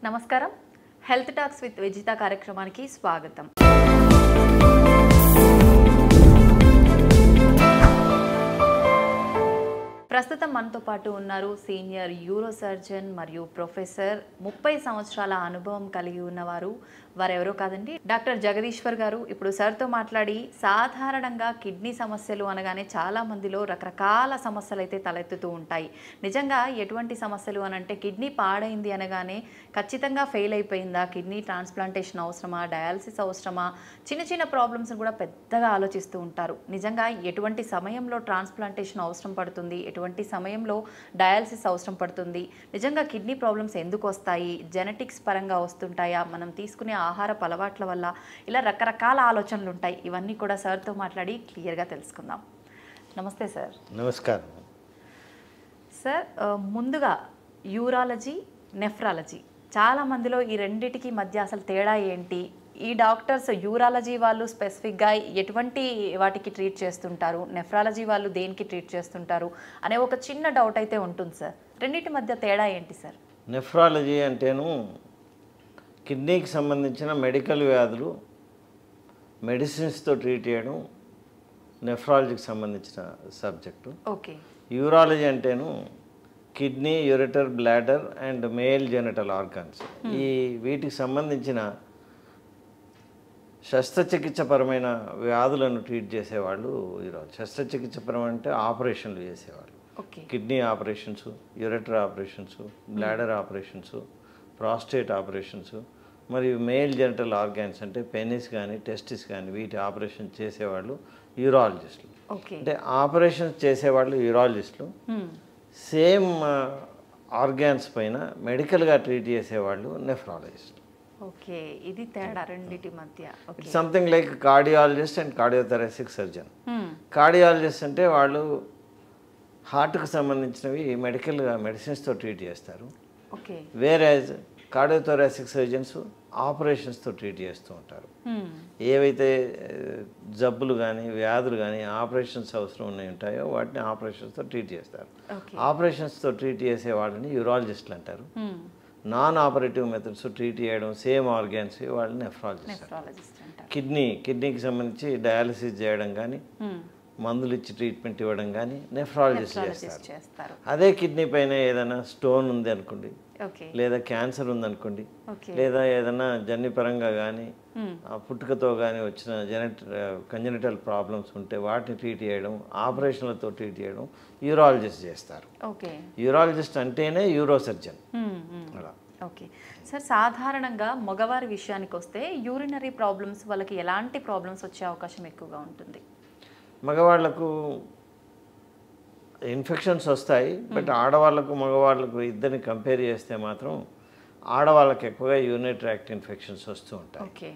నమస్కారం. Health talks with Vijitha కార్యక్రమానికి స్వాగతం. ప్రస్తుతం మనతో పాటు ఉన్నారు సీనియర్ యూరో సర్జన్ మరియు ప్రొఫెసర్, 30 సంవత్సరాల అనుభవం కలిగి ఉన్నవారు. వారెవరో కాదండి, డాక్టర్ జగదీశ్వర్ గారు. ఇప్పుడు సార్తో మాట్లాడి, సాధారణంగా కిడ్నీ సమస్యలు అనగానే చాలా మందిలో రకరకాల సమస్యలు అయితే తలెత్తుతూ ఉంటాయి. నిజంగా ఎటువంటి సమస్యలు అనంటే, కిడ్నీ పాడైంది అనగానే ఖచ్చితంగా ఫెయిల్ అయిపోయిందా, కిడ్నీ ట్రాన్స్ప్లాంటేషన్ అవసరమా, డయాలసిస్ అవసరమా, చిన్న చిన్న ప్రాబ్లమ్స్ కూడా పెద్దగా ఆలోచిస్తూ ఉంటారు. నిజంగా ఎటువంటి సమయంలో ట్రాన్స్ప్లాంటేషన్ అవసరం పడుతుంది, ఎటువంటి సమయంలో డయాలసిస్ అవసరం పడుతుంది, నిజంగా కిడ్నీ ప్రాబ్లమ్స్ ఎందుకు వస్తాయి, జెనెటిక్స్ పరంగా వస్తుంటాయా, మనం తీసుకునే ఆహారపు అలవాట్ల వల్ల, ఇలా రకరకాల ఆలోచనలు ఉంటాయి. ఇవన్నీ కూడా సార్తో మాట్లాడి క్లియర్గా తెలుసుకుందాం. నమస్తే సార్. నమస్కారం సార్. ముందుగా యూరాలజీ, నెఫ్రాలజీ, చాలా మందిలో ఈ రెండిటికి మధ్య అసలు తేడా ఏంటి, ఈ డాక్టర్స్ యూరాలజీ వాళ్ళు స్పెసిఫిక్గా ఎటువంటి వాటికి ట్రీట్ చేస్తుంటారు, నెఫ్రాలజీ వాళ్ళు దేనికి ట్రీట్ చేస్తుంటారు అనే ఒక చిన్న డౌట్ అయితే ఉంటుంది సార్. రెండింటి మధ్య తేడా ఏంటి సార్? నెఫ్రాలజీ అంటేను కిడ్నీకి సంబంధించిన మెడికల్ వ్యాధులు మెడిసిన్స్తో ట్రీట్ చేయడం నెఫ్రాలజీకి సంబంధించిన సబ్జెక్టు. ఓకే. యూరాలజీ అంటేను kidney, ureter, bladder and male genital organs, ఈ వీటికి సంబంధించిన శస్త్రచికిత్సపరమైన వ్యాధులను ట్రీట్ చేసేవాళ్ళు యూరాలజీ. శస్త్రచికిత్సపరం అంటే ఆపరేషన్లు చేసేవాళ్ళు. Kidney operations, ureter operations, bladder operations, prostate operations, మరియు మేల్ జెనిటల్ ఆర్గాన్స్ అంటే పెనిస్ కానీ టెస్టిస్ కానీ వీటి ఆపరేషన్ చేసేవాళ్ళు యూరాలజిస్టులు. అంటే ఆపరేషన్స్ చేసేవాళ్ళు యూరాలజిస్టులు, సేమ్ ఆర్గాన్స్ పైన మెడికల్గా ట్రీట్ చేసేవాళ్ళు నెఫ్రాలజిస్టులు. ఓకే, ఇది తేడా రెండిటి మధ్య. Something like cardiologist and cardiothoracic surgeon. Cardiologist అంటే వాళ్ళు హార్ట్కి సంబంధించినవి మెడికల్గా మెడిసిన్స్తో ట్రీట్ చేస్తారు. వేరేజ్ కార్డియోథొరాసిక్ సర్జన్స్ ఆపరేషన్స్తో ట్రీట్ చేస్తూ ఉంటారు. ఏవైతే జబ్బులు కానీ వ్యాధులు కానీ ఆపరేషన్స్ అవసరం ఉంటాయో వాటిని ఆపరేషన్స్తో ట్రీట్ చేస్తారు. ఆపరేషన్స్తో ట్రీట్ చేసే వాళ్ళని యూరాలజిస్టులు అంటారు. నాన్ ఆపరేటివ్ మెథడ్స్ ట్రీట్ చేయడం సేమ్ ఆర్గాన్స్ వాళ్ళని నెఫ్రాలజిస్ట్ అంటారు. కిడ్నీకి సంబంధించి డయాలసిస్ చేయడం కానీ, మందులు ఇచ్చి ట్రీట్మెంట్ ఇవ్వడం కానీ నెఫ్రాలజిస్ట్ చేస్తారు. అదే కిడ్నీ పైన ఏదైనా స్టోన్ ఉంది అనుకోండి, లేదా క్యాన్సర్ ఉందనుకోండి, లేదా ఏదైనా జన్యుపరంగా కానీ పుట్టుకతో కానీ వచ్చిన కంజెనిటల్ ప్రాబ్లమ్స్ ఉంటే వాటిని ట్రీట్ చేయడం, ఆపరేషన్లతో ట్రీట్ చేయడం యూరాలజిస్ట్ చేస్తారు. యూరాలజిస్ట్ అంటేనే యూరో సర్జన్. అలా. ఓకే సార్, సాధారణంగా మగవారి విషయానికి వస్తే యూరినరీ ప్రాబ్లమ్స్ వాళ్ళకి ఎలాంటి ప్రాబ్లమ్స్ వచ్చే అవకాశం ఎక్కువగా ఉంటుంది? మగవాళ్లకు ఇన్ఫెక్షన్స్ వస్తాయి, బట్ ఆడవాళ్లకు మగవాళ్ళకు ఇద్దరిని కంపేర్ చేస్తే మాత్రం ఆడవాళ్ళకి ఎక్కువగా యూరినరీ ట్రాక్ట్ ఇన్ఫెక్షన్స్ వస్తూ ఉంటాయి.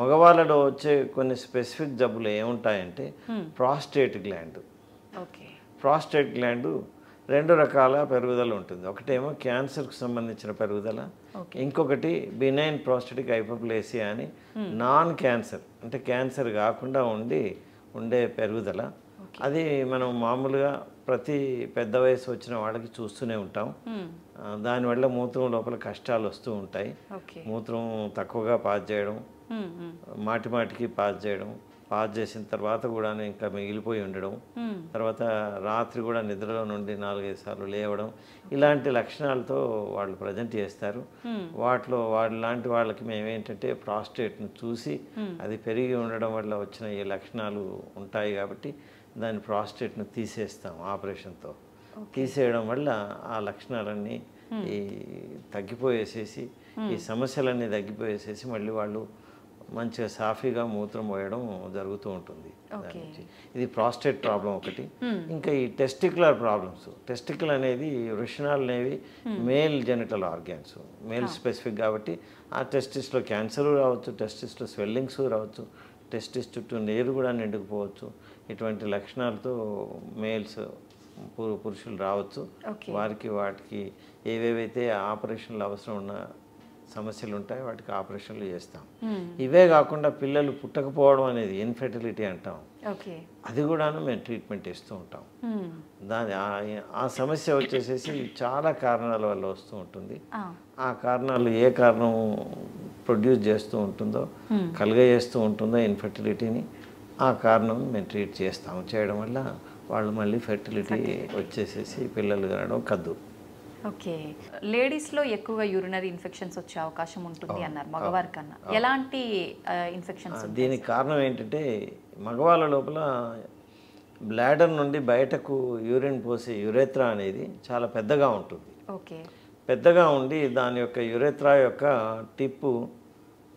మగవాళ్ళలో వచ్చే కొన్ని స్పెసిఫిక్ జబ్బులు ఏముంటాయంటే ప్రాస్టేట్ గ్లాండ్. ప్రాస్టేట్ గ్లాండ్ రెండు రకాల పెరుగుదల ఉంటుంది. ఒకటేమో క్యాన్సర్కి సంబంధించిన పెరుగుదల, ఇంకొకటి బినైన్ ప్రాస్టేటిక్ హైపోప్లేసియా అని నాన్ క్యాన్సర్ అంటే క్యాన్సర్ కాకుండా ఉండే పెరుగుదల. అది మనం మామూలుగా ప్రతి పెద్ద వయసు వచ్చిన వాళ్ళకి చూస్తూనే ఉంటాం. దానివల్ల మూత్రం లోపల కష్టాలు వస్తూ ఉంటాయి. మూత్రం తక్కువగా పాస్ చేయడం, మాటికి పాస్ చేయడం, పాస్ చేసిన తర్వాత కూడా ఇంకా మిగిలిపోయి ఉండడం, తర్వాత రాత్రి కూడా నిద్రలో నుండి 4-5 సార్లు లేవడం, ఇలాంటి లక్షణాలతో వాళ్ళు ప్రజెంట్ చేస్తారు. లాంటి వాళ్ళకి మేమేంటంటే ప్రాస్టేట్ను చూసి అది పెరిగి ఉండడం వల్ల వచ్చిన ఈ లక్షణాలు ఉంటాయి కాబట్టి దాని ప్రాస్టేట్ను తీసేస్తాం ఆపరేషన్తో. తీసేయడం వల్ల ఆ లక్షణాలన్నీ తగ్గిపోయేసేసి, ఈ సమస్యలన్నీ తగ్గిపోయేసేసి మళ్ళీ వాళ్ళు మంచిగా సాఫీగా మూత్రం పోయడం జరుగుతూ ఉంటుంది. ఇది ప్రాస్టేట్ ప్రాబ్లం ఒకటి. ఇంకా ఈ టెస్టిక్యులర్ ప్రాబ్లమ్స్. టెస్టికల్ అనేది వృషణాలు అనేవి male genital organs, male specific కాబట్టి ఆ టెస్టిస్లో క్యాన్సర్ రావచ్చు, టెస్టిస్లో స్వెల్లింగ్స్ రావచ్చు, టెస్టిస్ చుట్టూ నీరు కూడా నిండుకుపోవచ్చు. ఇటువంటి లక్షణాలతో మేల్స్ పురుషులు రావచ్చు. వాటికి ఏవేవైతే ఆపరేషన్లు అవసరం ఉన్న సమస్యలు ఉంటాయి, వాటికి ఆపరేషన్లు చేస్తాం. ఇవే కాకుండా పిల్లలు పుట్టకపోవడం అనేది ఇన్ఫెర్టిలిటీ అంటాం, అది కూడాను మేము ట్రీట్మెంట్ ఇస్తూ ఉంటాం. దాని ఆ సమస్య వచ్చేసేసి చాలా కారణాల వల్ల వస్తూ ఉంటుంది. ఆ కారణాలు ఏ కారణం ప్రొడ్యూస్ చేస్తూ ఉంటుందో, కలుగజేస్తూ ఉంటుందో ఇన్ఫెర్టిలిటీని, ఆ కారణం మేము ట్రీట్ చేస్తాము. చేయడం వల్ల వాళ్ళు మళ్ళీ ఫెర్టిలిటీ వచ్చేసేసి పిల్లలు కనడం కద్దు. ఓకే, లేడీస్లో ఎక్కువగా యూరినరీ ఇన్ఫెక్షన్స్ వచ్చే అవకాశం ఉంటుంది అన్నారు మగవారి కన్నా. ఎలాంటి ఇన్ఫెక్షన్స్? దీనికి కారణం ఏంటంటే మగవాళ్ళ లోపల బ్లాడర్ నుండి బయటకు యూరిన్ పోసే యురేత్రా అనేది చాలా పెద్దగా ఉంటుంది. ఓకే, పెద్దగా ఉండి దాని యొక్క యురేత్రా యొక్క టిప్పు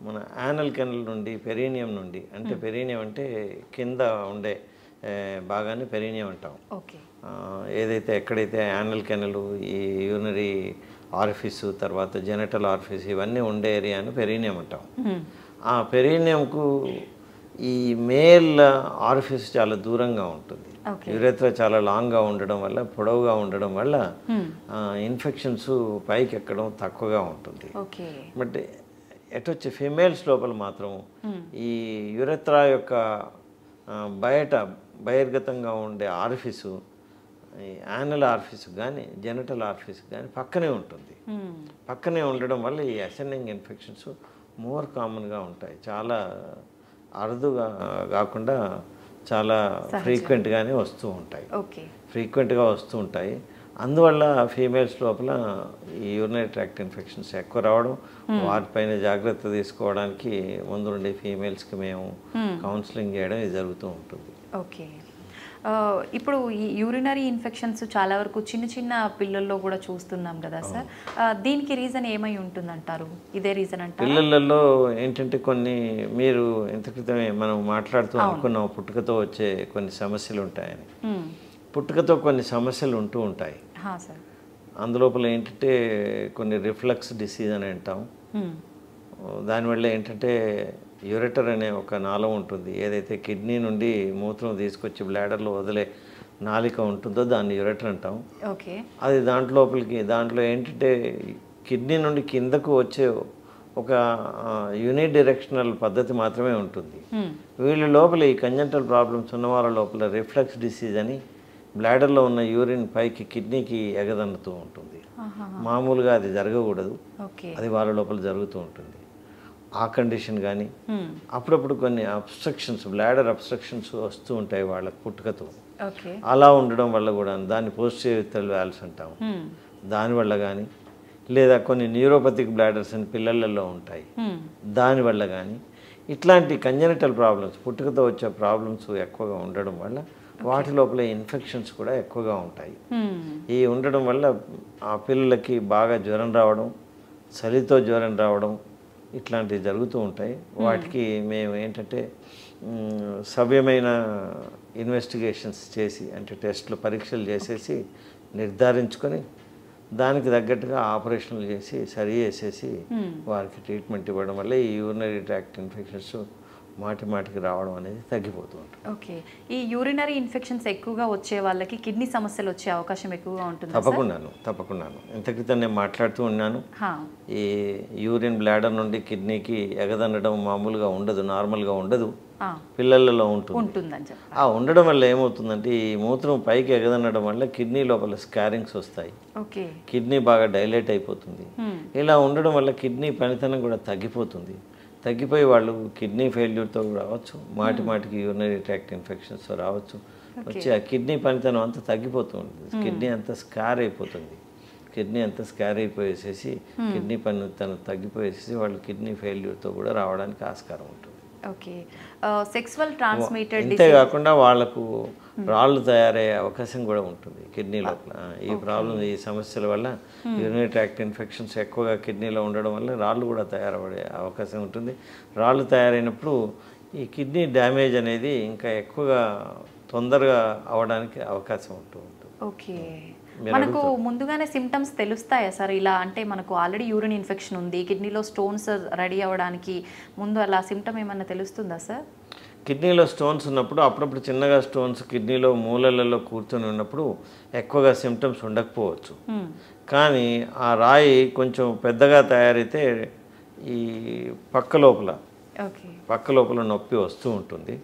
మన యానల్ కెనల్ నుండి పెరీనియం నుండి, అంటే పెరీనియం అంటే కింద ఉండే భాగాన్ని పెరీనియం అంటాం. ఓకే, ఏదైతే ఎక్కడైతే యానల్ కెనలు, ఈ యూరినరీ ఆరిఫిస్, తర్వాత జెనటల్ ఆరిఫిస్ ఇవన్నీ ఉండే ఏరియాను పెరీనియం అంటాం. ఆ పెరీనియంకు ఈ మేల్ ఆరిఫిస్ చాలా దూరంగా ఉంటుంది. యురేత్రా చాలా లాంగ్గా ఉండడం వల్ల, పొడవుగా ఉండడం వల్ల ఇన్ఫెక్షన్స్ పైకి ఎక్కడం తక్కువగా ఉంటుంది. బట్ ఎటొచ్చి ఫీమేల్స్ లోపల మాత్రం ఈ యురేత్రా యొక్క బహిర్గతంగా ఉండే ఆరిఫిసు, యానల్ ఆరిఫిస్ కానీ జెనటల్ ఆరిఫిస్ కానీ పక్కనే ఉంటుంది. పక్కనే ఉండడం వల్ల ఈ అసెండింగ్ ఇన్ఫెక్షన్స్ మోర్ కామన్గా ఉంటాయి. చాలా అరుదుగా కాకుండా చాలా ఫ్రీక్వెంట్గానే వస్తూ ఉంటాయి. ఫ్రీక్వెంట్గా వస్తూ ఉంటాయి. అందువల్ల ఫీమేల్స్ లోపల ఈ యూరినరీ ట్రాక్ట్ ఇన్ఫెక్షన్స్ ఎక్కువ రావడం, వాటిపైన జాగ్రత్త తీసుకోవడానికి ముందు నుండి ఫీమేల్స్కి మేము కౌన్సిలింగ్ చేయడం ఇది జరుగుతూ ఉంటుంది. ఓకే, ఇప్పుడు ఈ యూరినరీ ఇన్ఫెక్షన్స్ చాలా వరకు చిన్న చిన్న పిల్లల్లో కూడా చూస్తున్నాం కదా సార్, దీనికి రీజన్ ఏమై ఉంటుందంటారు? ఇదే రీజన్ అంటారు? పిల్లలలో ఏంటంటే కొన్ని మీరు ఇంత క్రితమే మనం మాట్లాడుతూ అనుకున్నాం పుట్టుకతో వచ్చే కొన్ని సమస్యలు ఉంటాయని. పుట్టుకతో కొన్ని సమస్యలు ఉంటూ ఉంటాయి. అందులోపల ఏంటంటే కొన్ని రిఫ్లక్స్ డిసీజ్ అని అంటాం. దానివల్ల ఏంటంటే యూరెటర్ అనే ఒక నాళం ఉంటుంది, ఏదైతే కిడ్నీ నుండి మూత్రం తీసుకొచ్చి బ్లాడర్లో వదిలే నాలిక ఉంటుందో దాన్ని యూరెటర్ అంటాం. అది దాంట్లో ఏంటంటే కిడ్నీ నుండి కిందకు వచ్చే ఒక యూనిట్ డైరెక్షనల్ పద్ధతి మాత్రమే ఉంటుంది. వీళ్ళ లోపల ఈ కంజంటల్ ప్రాబ్లమ్స్ ఉన్న వాళ్ళ లోపల రిఫ్లక్స్ డిసీజ్ అని బ్లాడర్లో ఉన్న యూరిన్ పైకి కిడ్నీకి ఎగదన్నుతూ ఉంటుంది. మామూలుగా అది జరగకూడదు, అది వాళ్ళ లోపల జరుగుతూ ఉంటుంది. ఆ కండిషన్ కానీ అప్పుడప్పుడు కొన్ని అబ్స్ట్రక్షన్స్, బ్లాడర్ అబ్స్ట్రక్షన్స్ వస్తూ ఉంటాయి వాళ్ళకి పుట్టుకతో. అలా ఉండడం వల్ల కూడా దాన్ని పోస్టీరియర్ వాల్వ్స్ అంటాము. దానివల్ల కానీ, లేదా కొన్ని న్యూరోపతిక్ బ్లాడర్స్ అని పిల్లలలో ఉంటాయి, దానివల్ల కానీ ఇట్లాంటి కంజనిటల్ ప్రాబ్లమ్స్, పుట్టుకతో వచ్చే ప్రాబ్లమ్స్ ఎక్కువగా ఉండడం వల్ల వాటి లోపల ఇన్ఫెక్షన్స్ కూడా ఎక్కువగా ఉంటాయి. ఈ ఉండడం వల్ల ఆ పిల్లలకి బాగా జ్వరం రావడం, చలితో జ్వరం రావడం ఇట్లాంటివి జరుగుతూ ఉంటాయి. వాటికి మేము ఏంటంటే సవ్యమైన ఇన్వెస్టిగేషన్స్ చేసి, అంటే టెస్ట్లు, పరీక్షలు చేసేసి నిర్ధారించుకొని దానికి తగ్గట్టుగా ఆపరేషన్లు చేసి సరి చేసేసి వారికి ట్రీట్మెంట్ ఇవ్వడం వల్ల ఈ యూరినరీ ట్రాక్ట్ ఇన్ఫెక్షన్స్ మాటికి రావడం అనేది తగ్గిపోతూ ఉంటుంది. ఓకే, ఈ యూరినరీ ఇన్ఫెక్షన్స్ ఎక్కువగా వచ్చే వాళ్ళకి కిడ్నీ సమస్యలు వచ్చే అవకాశం ఎక్కువగా ఉంటుంది? తప్పకుండాను. ఇంత క్రితం నేను మాట్లాడుతూ ఉన్నాను, ఈ యూరిన్ బ్లాడర్ నుండి కిడ్నీకి ఎగదనడం మామూలుగా ఉండదు, నార్మల్గా ఉండదు, పిల్లలలో ఉంటుందని చెప్పి. ఉండడం వల్ల ఏమవుతుందంటే ఈ మూత్రం పైకి ఎగదనడం వల్ల కిడ్నీ లోపల స్కారింగ్స్ వస్తాయి, కిడ్నీ బాగా డైలేట్ అయిపోతుంది. ఇలా ఉండడం వల్ల కిడ్నీ పనితనం కూడా తగ్గిపోయి వాళ్ళు కిడ్నీ ఫెయిల్యూర్తో రావచ్చు, మాటికి యూరినరీ ట్రాక్ట్ ఇన్ఫెక్షన్స్తో రావచ్చు. వచ్చి ఆ కిడ్నీ పనితనం అంతా తగ్గిపోతూ ఉంటుంది, కిడ్నీ అంతా స్కార్ అయిపోతుంది. కిడ్నీ అంతా స్కార్ అయిపోయేసేసి కిడ్నీ పనితనం తగ్గిపోయేసి వాళ్ళు కిడ్నీ ఫెయిల్యూర్తో కూడా రావడానికి ఆస్కారం ఉంటుంది. సెక్సువల్ ట్రాన్స్మిటెడ్ అంతేకాకుండా వాళ్ళకు రాళ్ళు తయారయ్యే అవకాశం కూడా ఉంటుంది కిడ్నీ లోపల. ఈ ప్రాబ్లం, ఈ సమస్యల వల్ల యూరినరీ ట్రాక్ట్ ఇన్ఫెక్షన్స్ ఎక్కువగా కిడ్నీలో ఉండడం వల్ల రాళ్ళు కూడా తయారయ్యే అవకాశం ఉంటుంది. రాళ్ళు తయారైనప్పుడు ఈ కిడ్నీ డ్యామేజ్ అనేది ఇంకా ఎక్కువగా తొందరగా అవడానికి అవకాశం ఉంటుంది. మనకు ముందుగానే సిమ్టమ్స్ తెలుస్తాయా సార్? ఇలా అంటే మనకు ఆల్రెడీ యూరిన్ ఇన్ఫెక్షన్ ఉంది, కిడ్నీలో స్టోన్స్ రెడీ అవ్వడానికి ముందు అలా సిమ్టమ్ ఏమన్నా తెలుస్తుందా సార్? కిడ్నీలో స్టోన్స్ ఉన్నప్పుడు, అప్పుడప్పుడు చిన్నగా స్టోన్స్ కిడ్నీలో మూలలలో కూర్చొని ఉన్నప్పుడు ఎక్కువగా సిమ్టమ్స్ ఉండకపోవచ్చు. కానీ ఆ రాయి కొంచెం పెద్దగా తయారైతే ఈ పక్క లోపల ఓకే. పక్క లోపల నొప్పి వస్తూ ఉంటుంది.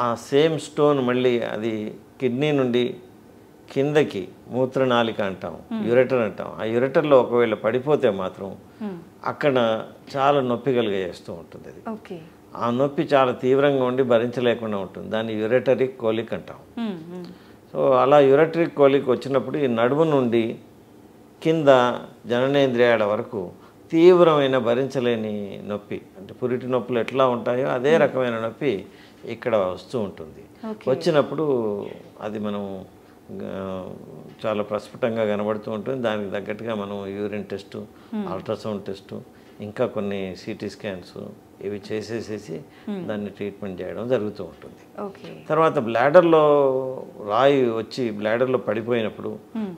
ఆ సేమ్ స్టోన్ మళ్ళీ అది కిడ్నీ నుండి కిందకి మూత్రనాళిక అంటాం, యురెటర్ అంటాం. ఆ యురెటర్లో ఒకవేళ పడిపోతే మాత్రం అక్కడ చాలా నొప్పి కలిగేస్తూ ఉంటుంది. అది ఓకే. ఆ నొప్పి చాలా తీవ్రంగా ఉండి భరించలేకుండా ఉంటుంది. దాన్ని యురెటరిక్ కోలిక్ అంటాం. సో అలా యురెటరిక్ కోలిక్ వచ్చినప్పుడు ఈ నడుము నుండి కింద జననేంద్రియాల వరకు తీవ్రమైన భరించలేని నొప్పి, అంటే పురిటి నొప్పులు ఎట్లా ఉంటాయో అదే రకమైన నొప్పి ఇక్కడ వస్తూ ఉంటుంది. వచ్చినప్పుడు అది మనం చాలా ప్రస్ఫుటంగా కనబడుతూ ఉంటుంది. దానికి తగ్గట్టుగా మనం యూరిన్ టెస్టు, అల్ట్రాసౌండ్ టెస్టు, ఇంకా కొన్ని సిటీ స్కాన్స్ ఇవి చేసేసేసి దాన్ని ట్రీట్మెంట్ చేయడం జరుగుతూ ఉంటుంది. తర్వాత బ్లాడర్లో రాయి వచ్చి బ్లాడర్లో పడిపోయినప్పుడు,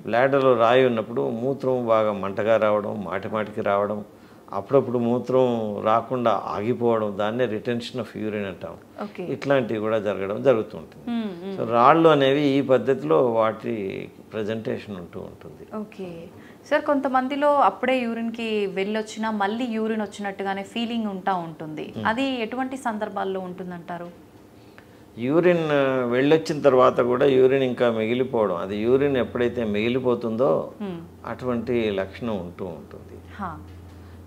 బ్లాడర్లో రాయి ఉన్నప్పుడు మూత్రం బాగా మంటగా రావడం, మాటిమాటికి రావడం, అప్పుడప్పుడు మూత్రం రాకుండా ఆగిపోవడం, దాన్నే రిటెన్షన్ ఆఫ్ యూరిన్ అంటాం. ఇట్లాంటివి కూడా జరగడం జరుగుతుంటుంది. సో రాళ్ళు అనేవి ఈ పద్ధతిలో వాటి ప్రజెంటేషన్ ఉంటూ ఉంటుంది. ఓకే సార్, కొంతమందిలో అప్పుడే యూరిన్కి వెళ్ళొచ్చినా మళ్ళీ యూరిన్ వచ్చినట్టుగానే ఫీలింగ్ ఉంటుంది. అది ఎటువంటి సందర్భాల్లో ఉంటుందంటారు? యూరిన్ వెళ్ళొచ్చిన తర్వాత కూడా యూరిన్ ఇంకా మిగిలిపోవడం, అది యూరిన్ ఎప్పుడైతే మిగిలిపోతుందో అటువంటి లక్షణం ఉంటూ ఉంటుంది.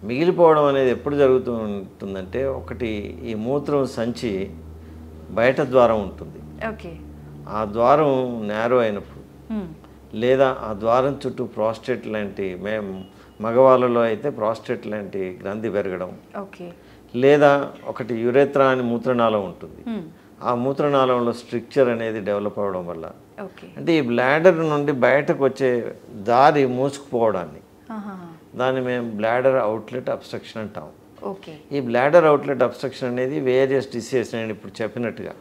మిగిలిపోవడం అనేది ఎప్పుడు జరుగుతూ ఉంటుందంటే, ఒకటి ఈ మూత్రం సంచి బయట ద్వారం ఉంటుంది. ఆ ద్వారం నేరో అయినప్పుడు, లేదా ఆ ద్వారం చుట్టూ ప్రాస్టేట్ లాంటి, మగవాళ్ళలో అయితే ప్రాస్టేట్ లాంటి గ్రంథి పెరగడం, లేదా ఒకటి యురేత్రా అని మూత్రనాళం ఉంటుంది. ఆ మూత్రనాళంలో స్ట్రిక్చర్ అనేది డెవలప్ అవ్వడం వల్ల, అంటే ఈ బ్లాడర్ నుండి బయటకు వచ్చే దారి మూసుకుపోవడాన్ని, దాన్ని మేము బ్లాడర్ అవుట్లెట్ అబ్స్ట్రక్షన్ అంటాం. ఈ బ్లాడర్ అవుట్లెట్ అబ్స్ట్రక్షన్ అనేది వేరియస్ డిసీజెస్ నేను ఇప్పుడు చెప్పినట్టుగా,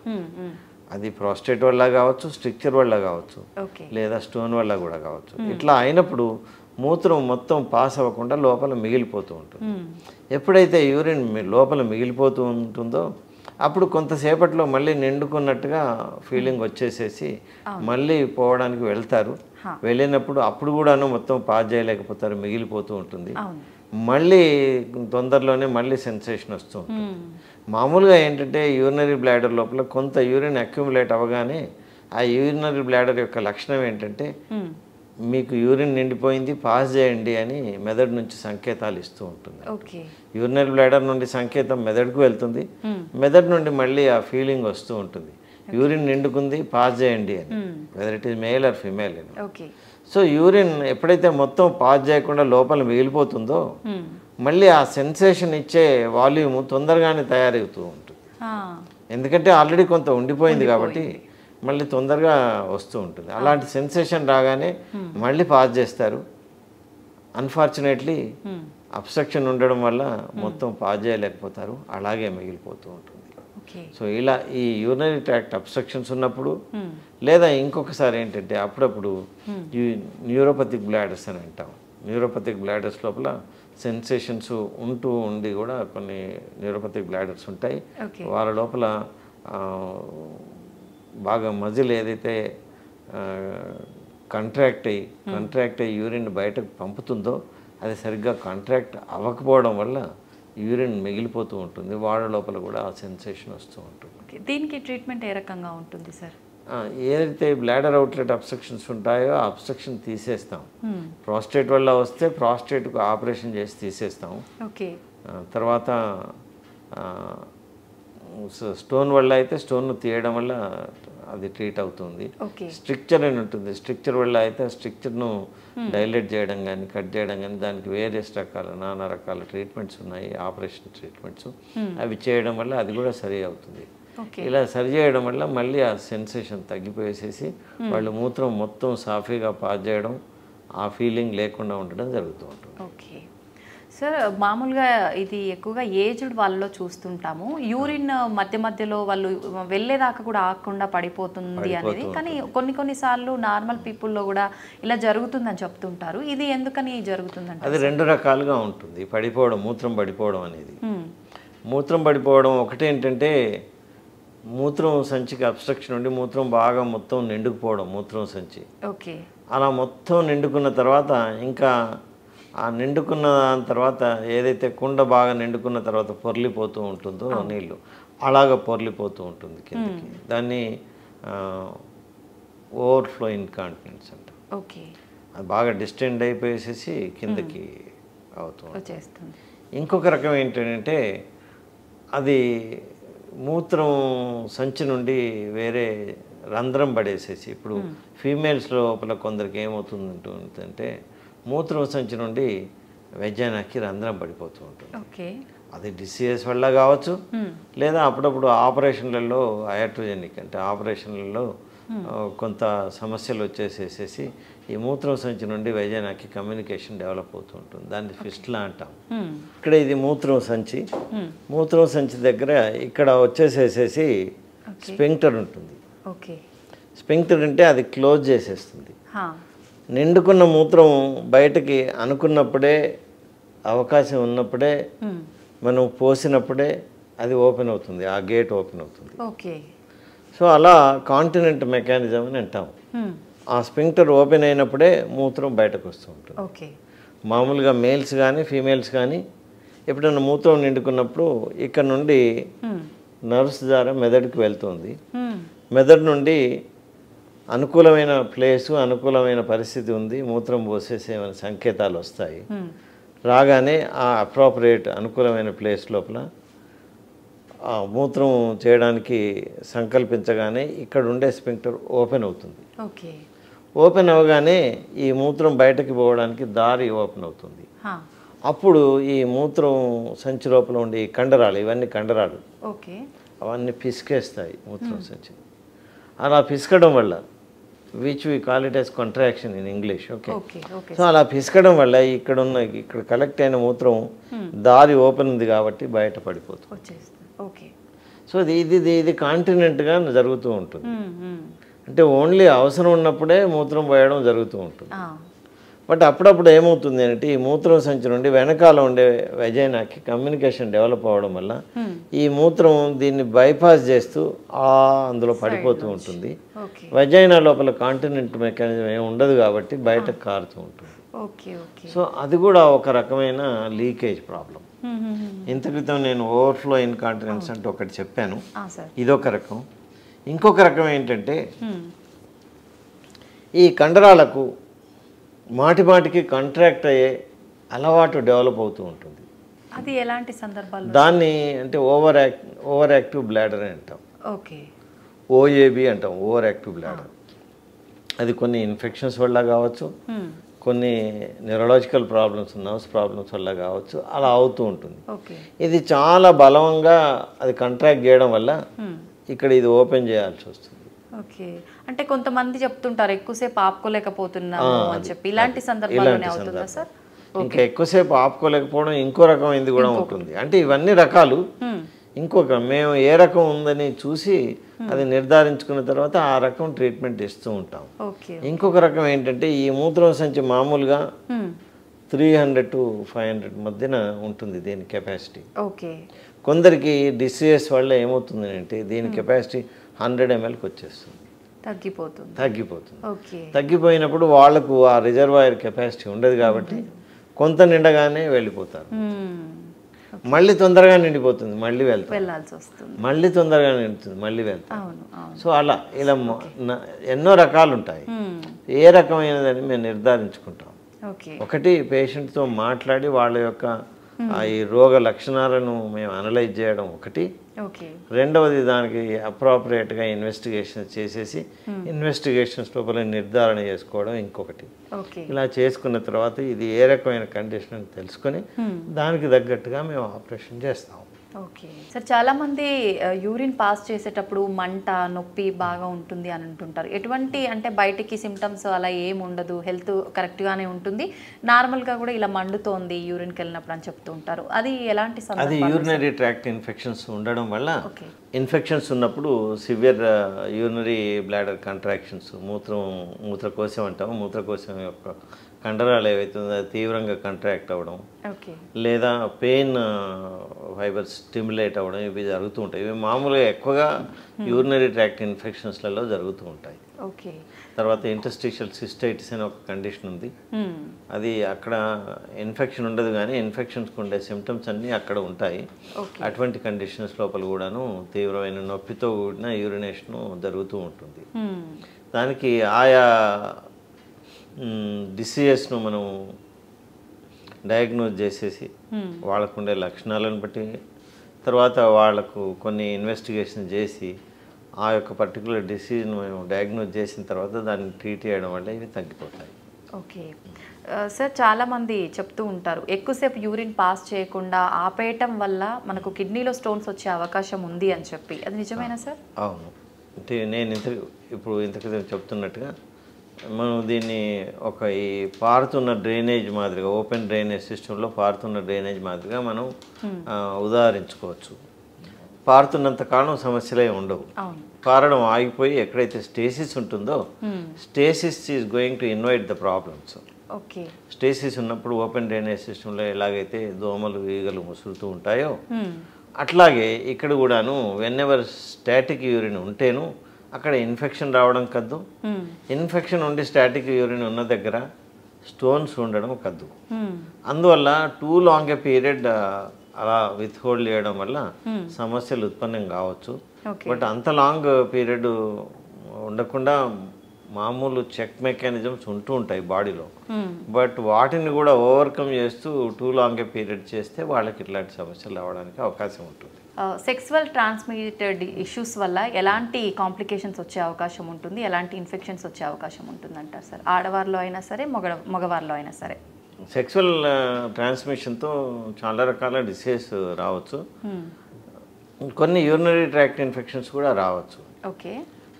అది ప్రాస్టేట్ వల్ల కావచ్చు, స్ట్రిక్చర్ వల్ల కావచ్చు, లేదా స్టోన్ వల్ల కూడా కావచ్చు. ఇట్లా అయినప్పుడు మూత్రం మొత్తం పాస్ అవ్వకుండా లోపల మిగిలిపోతూ ఉంటుంది. ఎప్పుడైతే యూరిన్ లోపల మిగిలిపోతూ ఉంటుందో అప్పుడు కొంతసేపట్లో మళ్ళీ నిండుకున్నట్టుగా ఫీలింగ్ వచ్చేసేసి మళ్ళీ పోవడానికి వెళ్తారు. వెళ్ళినప్పుడు అప్పుడు కూడాను మొత్తం పాస్ చేయలేకపోతారు, మిగిలిపోతూ ఉంటుంది. మళ్ళీ తొందరలోనే మళ్ళీ సెన్సేషన్ వస్తూ ఉంటుంది. మామూలుగా ఏంటంటే యూరినరీ బ్లాడర్ లోపల కొంత యూరిన్ అక్యుములేట్ అవ్వగానే ఆ యూరినరీ బ్లాడర్ యొక్క లక్షణం ఏంటంటే, మీకు యూరిన్ నిండిపోయింది, పాస్ చేయండి అని మెదడు నుంచి సంకేతాలు ఇస్తూ ఉంటుంది. యూరినరీ బ్లాడర్ నుండి సంకేతం మెదడుకు వెళ్తుంది, మెదడు నుండి మళ్ళీ ఆ ఫీలింగ్ వస్తూ ఉంటుంది, యూరిన్ నిండుకుంది, పాస్ చేయండి అని, whether it is male or female అని. సో యూరిన్ ఎప్పుడైతే మొత్తం పాస్ చేయకుండా లోపల మిగిలిపోతుందో మళ్ళీ ఆ సెన్సేషన్ ఇచ్చే వాల్యూమ్ తొందరగానే తయారవుతూ ఉంటుంది. ఎందుకంటే ఆల్రెడీ కొంత ఉండిపోయింది కాబట్టి మళ్ళీ తొందరగా వస్తూ ఉంటుంది. అలాంటి సెన్సేషన్ రాగానే మళ్ళీ పాస్ చేస్తారు. అన్ఫార్చునేట్లీ అబ్స్ట్రక్షన్ ఉండడం వల్ల మొత్తం పాస్ చేయలేకపోతారు, అలాగే మిగిలిపోతూ ఉంటుంది. సో ఇలా ఈ యూరినరీ ట్రాక్ట్ అబ్స్ట్రక్షన్స్ ఉన్నప్పుడు, లేదా ఇంకొకసారి ఏంటంటే అప్పుడప్పుడు ఈ న్యూరోపతిక్ బ్లాడర్స్ అని అంటాం. న్యూరోపతిక్ బ్లాడర్స్ లోపల సెన్సేషన్స్ ఉంటూ ఉండి కూడా కొన్ని న్యూరోపతిక్ బ్లాడర్స్ ఉంటాయి. వాళ్ళ లోపల బాగా మజిల్ ఏదైతే కాంట్రాక్ట్ అయ్యి యూరిన్ బయటకు పంపుతుందో అది సరిగ్గా కాంట్రాక్ట్ అవ్వకపోవడం వల్ల యూరిన్ మిగిలిపోతూ ఉంటుంది. వాళ్ళ లోపల కూడా ఆ సెన్సేషన్ వస్తూ ఉంటుంది. దీనికి ట్రీట్మెంట్ ఏ రకంగా ఉంటుంది సార్? ఏదైతే బ్లాడర్ అవుట్లెట్ అబ్స్ట్రక్షన్స్ ఉంటాయో ఆ అబ్స్ట్రక్షన్ తీసేస్తాం. ప్రాస్టేట్ వల్ల వస్తే ప్రాస్టేట్కు ఆపరేషన్ చేసి తీసేస్తాం. తర్వాత స్టోన్ వల్ల అయితే స్టోన్ను తీయడం వల్ల అది ట్రీట్ అవుతుంది. స్ట్రిక్చర్ అని ఉంటుంది, స్ట్రిక్చర్ వల్ల అయితే స్ట్రిక్చర్ను డైలేట్ చేయడం కానీ కట్ చేయడం కానీ దానికి వేరియస్ నానా రకాల ట్రీట్మెంట్స్ ఉన్నాయి, ఆపరేషన్ ట్రీట్మెంట్స్. అవి చేయడం వల్ల అది కూడా సరి అవుతుంది. ఇలా సరి చేయడం వల్ల మళ్ళీ ఆ సెన్సేషన్ తగ్గిపోయేసేసి వాళ్ళు మూత్రం మొత్తం సాఫీగా పాస్ చేయడం, ఆ ఫీలింగ్ లేకుండా ఉండడం జరుగుతూ ఉంటుంది. ఓకే సార్, మామూలుగా ఇది ఎక్కువగా ఏజ్డ్ వాళ్ళలో చూస్తుంటాము. యూరిన్ మధ్య మధ్యలో వాళ్ళు వెళ్ళేదాకా కూడా ఆగకుండా పడిపోతుంది అనేది, కానీ కొన్నిసార్లు నార్మల్ పీపుల్లో కూడా ఇలా జరుగుతుందని చెప్తుంటారు. ఇది ఎందుకని జరుగుతుందంటే? అది రెండు రకాలుగా ఉంటుంది పడిపోవడం, మూత్రం పడిపోవడం అనేది. మూత్రం పడిపోవడం ఒకటేంటంటే మూత్రం సంచికి అబ్స్ట్రక్షన్ ఉండి మూత్రం బాగా మొత్తం నిండుకుపోవడం మూత్రం సంచి. అలా మొత్తం నిండుకున్న తర్వాత ఇంకా ఆ నిండుకున్న దాని తర్వాత ఏదైతే కుండ బాగా నిండుకున్న తర్వాత పొర్లిపోతూ ఉంటుందో నీళ్ళు అలాగ పొర్లిపోతూ ఉంటుంది కిందకి. దాన్ని ఓవర్ఫ్లో ఇన్కాంటినెన్స్ అంట. ఓకే. అది బాగా డిస్టెండ్ అయిపోయేసేసి కిందకి అవుతూ వచ్చేస్తుంది. ఇంకొక రకం ఏంటంటే అది మూత్రం సంచి నుండి వేరే రంధ్రం పడేసేసి, ఇప్పుడు ఫీమేల్స్ లోపల కొందరికి ఏమవుతుందంటే మూత్రం సంచి నుండి వెజైనాకి రంధ్రం పడిపోతూ ఉంటుంది. ఓకే. అది డిసీజెస్ వల్ల కావచ్చు, లేదా అప్పుడప్పుడు ఆపరేషన్లలో యాట్రోజెనిక్ అంటే ఆపరేషన్లలో కొంత సమస్యలు వచ్చేసేసేసి ఈ మూత్రం సంచి నుండి వెజైనాకి కమ్యూనికేషన్ డెవలప్ అవుతూ ఉంటుంది. దాన్ని ఫిస్టులా అంటాం. ఇక్కడ ఇది మూత్రం సంచి, మూత్రం సంచి దగ్గర ఇక్కడ వచ్చేసేసేసి స్పింక్టర్ ఉంటుంది. ఓకే. స్పింక్టర్ అంటే అది క్లోజ్ చేసేస్తుంది. నిండుకున్న మూత్రం బయటకి అనుకున్నప్పుడే, అవకాశం ఉన్నప్పుడే, మనం పోసినప్పుడే అది ఓపెన్ అవుతుంది, ఆ గేట్ ఓపెన్ అవుతుంది. ఓకే. సో అలా కాంటినెంట్ మెకానిజం అని అంటాం. ఆ స్పింక్టర్ ఓపెన్ అయినప్పుడే మూత్రం బయటకు వస్తూ ఉంటుంది. ఓకే. మామూలుగా మేల్స్ కానీ ఫీమేల్స్ కానీ ఎప్పుడైనా మూత్రం నిండుకున్నప్పుడు ఇక్కడ నుండి నర్వ్స్ ద్వారా మెదడుకి వెళ్తుంది. మెదడు నుండి అనుకూలమైన ప్లేసు, అనుకూలమైన పరిస్థితి ఉంది, మూత్రం పోసేసేమని సంకేతాలు వస్తాయి. రాగానే ఆ అప్రోప్రియేట్ అనుకూలమైన ప్లేస్ లోపల మూత్రం చేయడానికి సంకల్పించగానే ఇక్కడ ఉండే స్పింక్టర్ ఓపెన్ అవుతుంది. ఓకే. ఓపెన్ అవ్వగానే ఈ మూత్రం బయటకి పోవడానికి దారి ఓపెన్ అవుతుంది. అప్పుడు ఈ మూత్రం సంచి లోపల ఉండే ఈ కండరాలు, ఇవన్నీ కండరాలు, ఓకే, అవన్నీ పిసికేస్తాయి మూత్రం సంచి. అలా పిసకడం వల్ల, which we call it as contraction in English. Okay. So అలా పిసకడం వల్ల ఇక్కడ కలెక్ట్ అయిన మూత్రం దారి ఓపెన్ ఉంది కాబట్టి బయట పడిపోతుంది. ఓకే. సో ఇది కాంటినెంట్గా జరుగుతూ ఉంటుంది. అంటే ఓన్లీ అవసరం ఉన్నప్పుడే మూత్రం పోయడం జరుగుతూ ఉంటుంది. బట్ అప్పుడప్పుడు ఏమవుతుంది అంటే ఈ మూత్రం సంచి నుండి వెనకాల ఉండే వెజైనాకి కమ్యూనికేషన్ డెవలప్ అవ్వడం వల్ల ఈ మూత్రం దీన్ని బైపాస్ చేస్తూ అందులో పడిపోతూ ఉంటుంది. వెజైనా లోపల కాంటినెంట్ మెకానిజం ఏమి ఉండదు కాబట్టి బయటకు కారుతూ ఉంటుంది. సో అది కూడా ఒక రకమైన లీకేజ్ ప్రాబ్లం. ఇంత క్రితం నేను ఓవర్ఫ్లో ఇన్కాంటినెన్స్ అంటే ఒకటి చెప్పాను, ఇదొక రకం. ఇంకొక రకం ఏంటంటే ఈ కండరాలకు మాటిమాటికి కాంట్రాక్ట్ అయ్యే అలవాటు డెవలప్ అవుతూ ఉంటుంది. అది ఎలాంటి సందర్భాల్లో? దాన్ని అంటే ఓవర్ యాక్టివ్ బ్లాడర్ అని అంటాం. ఓకే. ఓఏబి అంటాం, ఓవర్ యాక్టివ్ బ్లాడర్. అది కొన్ని ఇన్ఫెక్షన్స్ వల్ల కావచ్చు, కొన్ని న్యూరలాజికల్ ప్రాబ్లమ్స్, నర్వ్స్ ప్రాబ్లమ్స్ వల్ల కావచ్చు, అలా అవుతూ ఉంటుంది. ఇది చాలా బలంగా అది కాంట్రాక్ట్ చేయడం వల్ల ఇక్కడ ఇది ఓపెన్ చేయాల్సి వస్తుంది. ఓకే. అంటే కొంతమంది చెప్తుంటారు ఎక్కువసేపు ఆపుకోలేకపోతున్నాము అని చెప్పి, ఇలాంటి సందర్భాల్లోనే అవుతుందా సార్? ఇంకా ఎక్కువసేపు ఆపుకోలేకపోవడం ఇంకో రకమైనది కూడా ఉంటుంది. అంటే ఇవన్నీ రకాలు. ఇంకొక మేము ఏ రకం ఉందని చూసి అది నిర్ధారించుకున్న తర్వాత ఆ రకం ట్రీట్మెంట్ ఇస్తూ ఉంటాం. ఇంకొక రకం ఏంటంటే ఈ మూత్రం సంచి మామూలుగా 300 to 500 మధ్యన ఉంటుంది దీని కెపాసిటీ. కొందరికి డిసీజెస్ వల్ల ఏమవుతుంది అంటే దీని కెపాసిటీ 100 mlకి వచ్చేస్తుంది, తగ్గిపోతుంది. తగ్గిపోయినప్పుడు వాళ్లకు ఆ రిజర్వాయర్ కెపాసిటీ ఉండదు కాబట్టి కొంత నిండగానే వెళ్ళిపోతారు. మళ్ళీ తొందరగా నిండిపోతుంది, మళ్ళీ వెళ్తాల్సి వస్తుంది, మళ్ళీ తొందరగా నిండుతుంది, మళ్ళీ వెళ్తాం. సో అలా ఇలా ఎన్నో రకాలు ఉంటాయి. ఏ రకమైనదని మేము నిర్ధారించుకుంటాం. ఒకటి పేషెంట్తో మాట్లాడి వాళ్ళ యొక్క ఈ రోగ లక్షణాలను మేము అనలైజ్ చేయడం ఒకటి. రెండవది దానికి అప్రాపరియేట్గా ఇన్వెస్టిగేషన్ చేసేసి ఇన్వెస్టిగేషన్స్ లోపల నిర్ధారణ చేసుకోవడం ఇంకొకటి. ఇలా చేసుకున్న తర్వాత ఇది ఏ రకమైన కండిషన్ అని తెలుసుకొని దానికి తగ్గట్టుగా మేము ఆపరేషన్ చేస్తాం. ఓకే సార్, చాలామంది యూరిన్ పాస్ చేసేటప్పుడు మంట, నొప్పి బాగా ఉంటుంది అని అంటుంటారు. ఎటువంటి అంటే బయటికి సిమ్టమ్స్ అలా ఏమి ఉండదు, హెల్త్ కరెక్ట్గానే ఉంటుంది, నార్మల్గా కూడా ఇలా మండుతోంది యూరిన్కి వెళ్ళినప్పుడు అని చెప్తూ ఉంటారు. అది ఎలాంటి సందర్భం? అది యూరినరీ ట్రాక్ట్ ఇన్ఫెక్షన్స్ ఉండడం వల్ల, ఇన్ఫెక్షన్స్ ఉన్నప్పుడు సివియర్ యూరినరీ బ్లాడర్ కాంట్రాక్షన్స్, మూత్రకోశం అంటాము, మూత్రకోశం యొక్క కండరాలు ఏవైతే ఉందో అది తీవ్రంగా కాంట్రాక్ట్ అవ్వడం, లేదా పెయిన్ ఫైబర్స్ స్టిమ్యులేట్ అవ్వడం, ఇవి జరుగుతూ ఉంటాయి. ఇవి మామూలుగా ఎక్కువగా యూరినరీ ట్రాక్ట్ ఇన్ఫెక్షన్స్లలో జరుగుతూ ఉంటాయి. ఓకే. తర్వాత ఇంటర్స్టిషియల్ సిస్టైటిస్ అనే ఒక కండిషన్ ఉంది. అది అక్కడ ఇన్ఫెక్షన్ ఉండదు కానీ ఇన్ఫెక్షన్స్కి ఉండే సిమ్టమ్స్ అన్నీ అక్కడ ఉంటాయి. అటువంటి కండిషన్స్ లోపల కూడాను తీవ్రమైన నొప్పితో కూడిన యూరినేషను జరుగుతూ ఉంటుంది. దానికి ఆయా డిసీజెస్ను మనం డయాగ్నోజ్ చేసేసి వాళ్ళకు ఉండే లక్షణాలను బట్టి తర్వాత వాళ్లకు కొన్ని ఇన్వెస్టిగేషన్ చేసి ఆ యొక్క పర్టికులర్ డిసీజ్ను మేము డయాగ్నోజ్ చేసిన తర్వాత దాన్ని ట్రీట్ చేయడం వల్ల ఇవి తగ్గిపోతాయి. ఓకే సార్, చాలామంది చెప్తూ ఉంటారు ఎక్కువసేపు యూరిన్ పాస్ చేయకుండా ఆపేయటం వల్ల మనకు కిడ్నీలో స్టోన్స్ వచ్చే అవకాశం ఉంది అని చెప్పి, అది నిజమేనా సార్? అవును, అంటే నేను ఇప్పుడు ఇంతకు చెప్తున్నట్టుగా మనం దీన్ని ఒక ఈ పారుతున్న డ్రైనేజ్ మాదిరిగా ఓపెన్ డ్రైనేజ్ సిస్టంలో పారుతున్న డ్రైనేజ్ మాదిరిగా మనం ఉదాహరించుకోవచ్చు. పారుతున్నంత కాలం సమస్యలే ఉండవు. పారడం ఆగిపోయి ఎక్కడైతే స్టేసిస్ ఉంటుందో stasis is going to invite the problems. Okay. Stasis ఉన్నప్పుడు ఓపెన్ డ్రైనేజ్ సిస్టంలో ఎలాగైతే దోమలు ఈగలు ముసురుతూ ఉంటాయో అట్లాగే ఇక్కడ కూడాను వెన్నెవర్ స్టాటిక్ యూరిన్ ఉంటేను అక్కడ ఇన్ఫెక్షన్ రావడం కద్దు. ఇన్ఫెక్షన్ ఉండి స్టాటిక్ యూరిన్ ఉన్న దగ్గర స్టోన్స్ ఉండడం కద్దు. అందువల్ల టూ లాంగ్ ఏ పీరియడ్ అలా విత్ హోల్డ్ చేయడం వల్ల సమస్యలు ఉత్పన్నం కావచ్చు. బట్ అంత లాంగ్ పీరియడ్ ఉండకుండా మామూలు చెక్ మెకానిజమ్స్ ఉంటూ ఉంటాయి బాడీలో. బట్ వాటిని కూడా ఓవర్కమ్ చేస్తూ టూ లాంగ్ ఏ పీరియడ్ చేస్తే వాళ్ళకి ఇట్లాంటి సమస్యలు రావడానికి అవకాశం ఉంటుంది. సెక్సువల్ ట్రాన్స్మిటెడ్ ఇష్యూస్ వల్ల ఎలాంటి కాంప్లికేషన్స్ వచ్చే అవకాశం ఉంటుంది, ఎలాంటి ఇన్ఫెక్షన్స్ వచ్చే అవకాశం ఉంటుంది అంటారు సార్? ఆడవారిలో అయినా సరే, మగవారిలో అయినా సరే. సెక్సువల్ ట్రాన్స్మిషన్తో చాలా రకాల డిసీజ్ రావచ్చు. కొన్ని యూరినరీ ట్రాక్ట్ ఇన్ఫెక్షన్స్ కూడా రావచ్చు. ఓకే.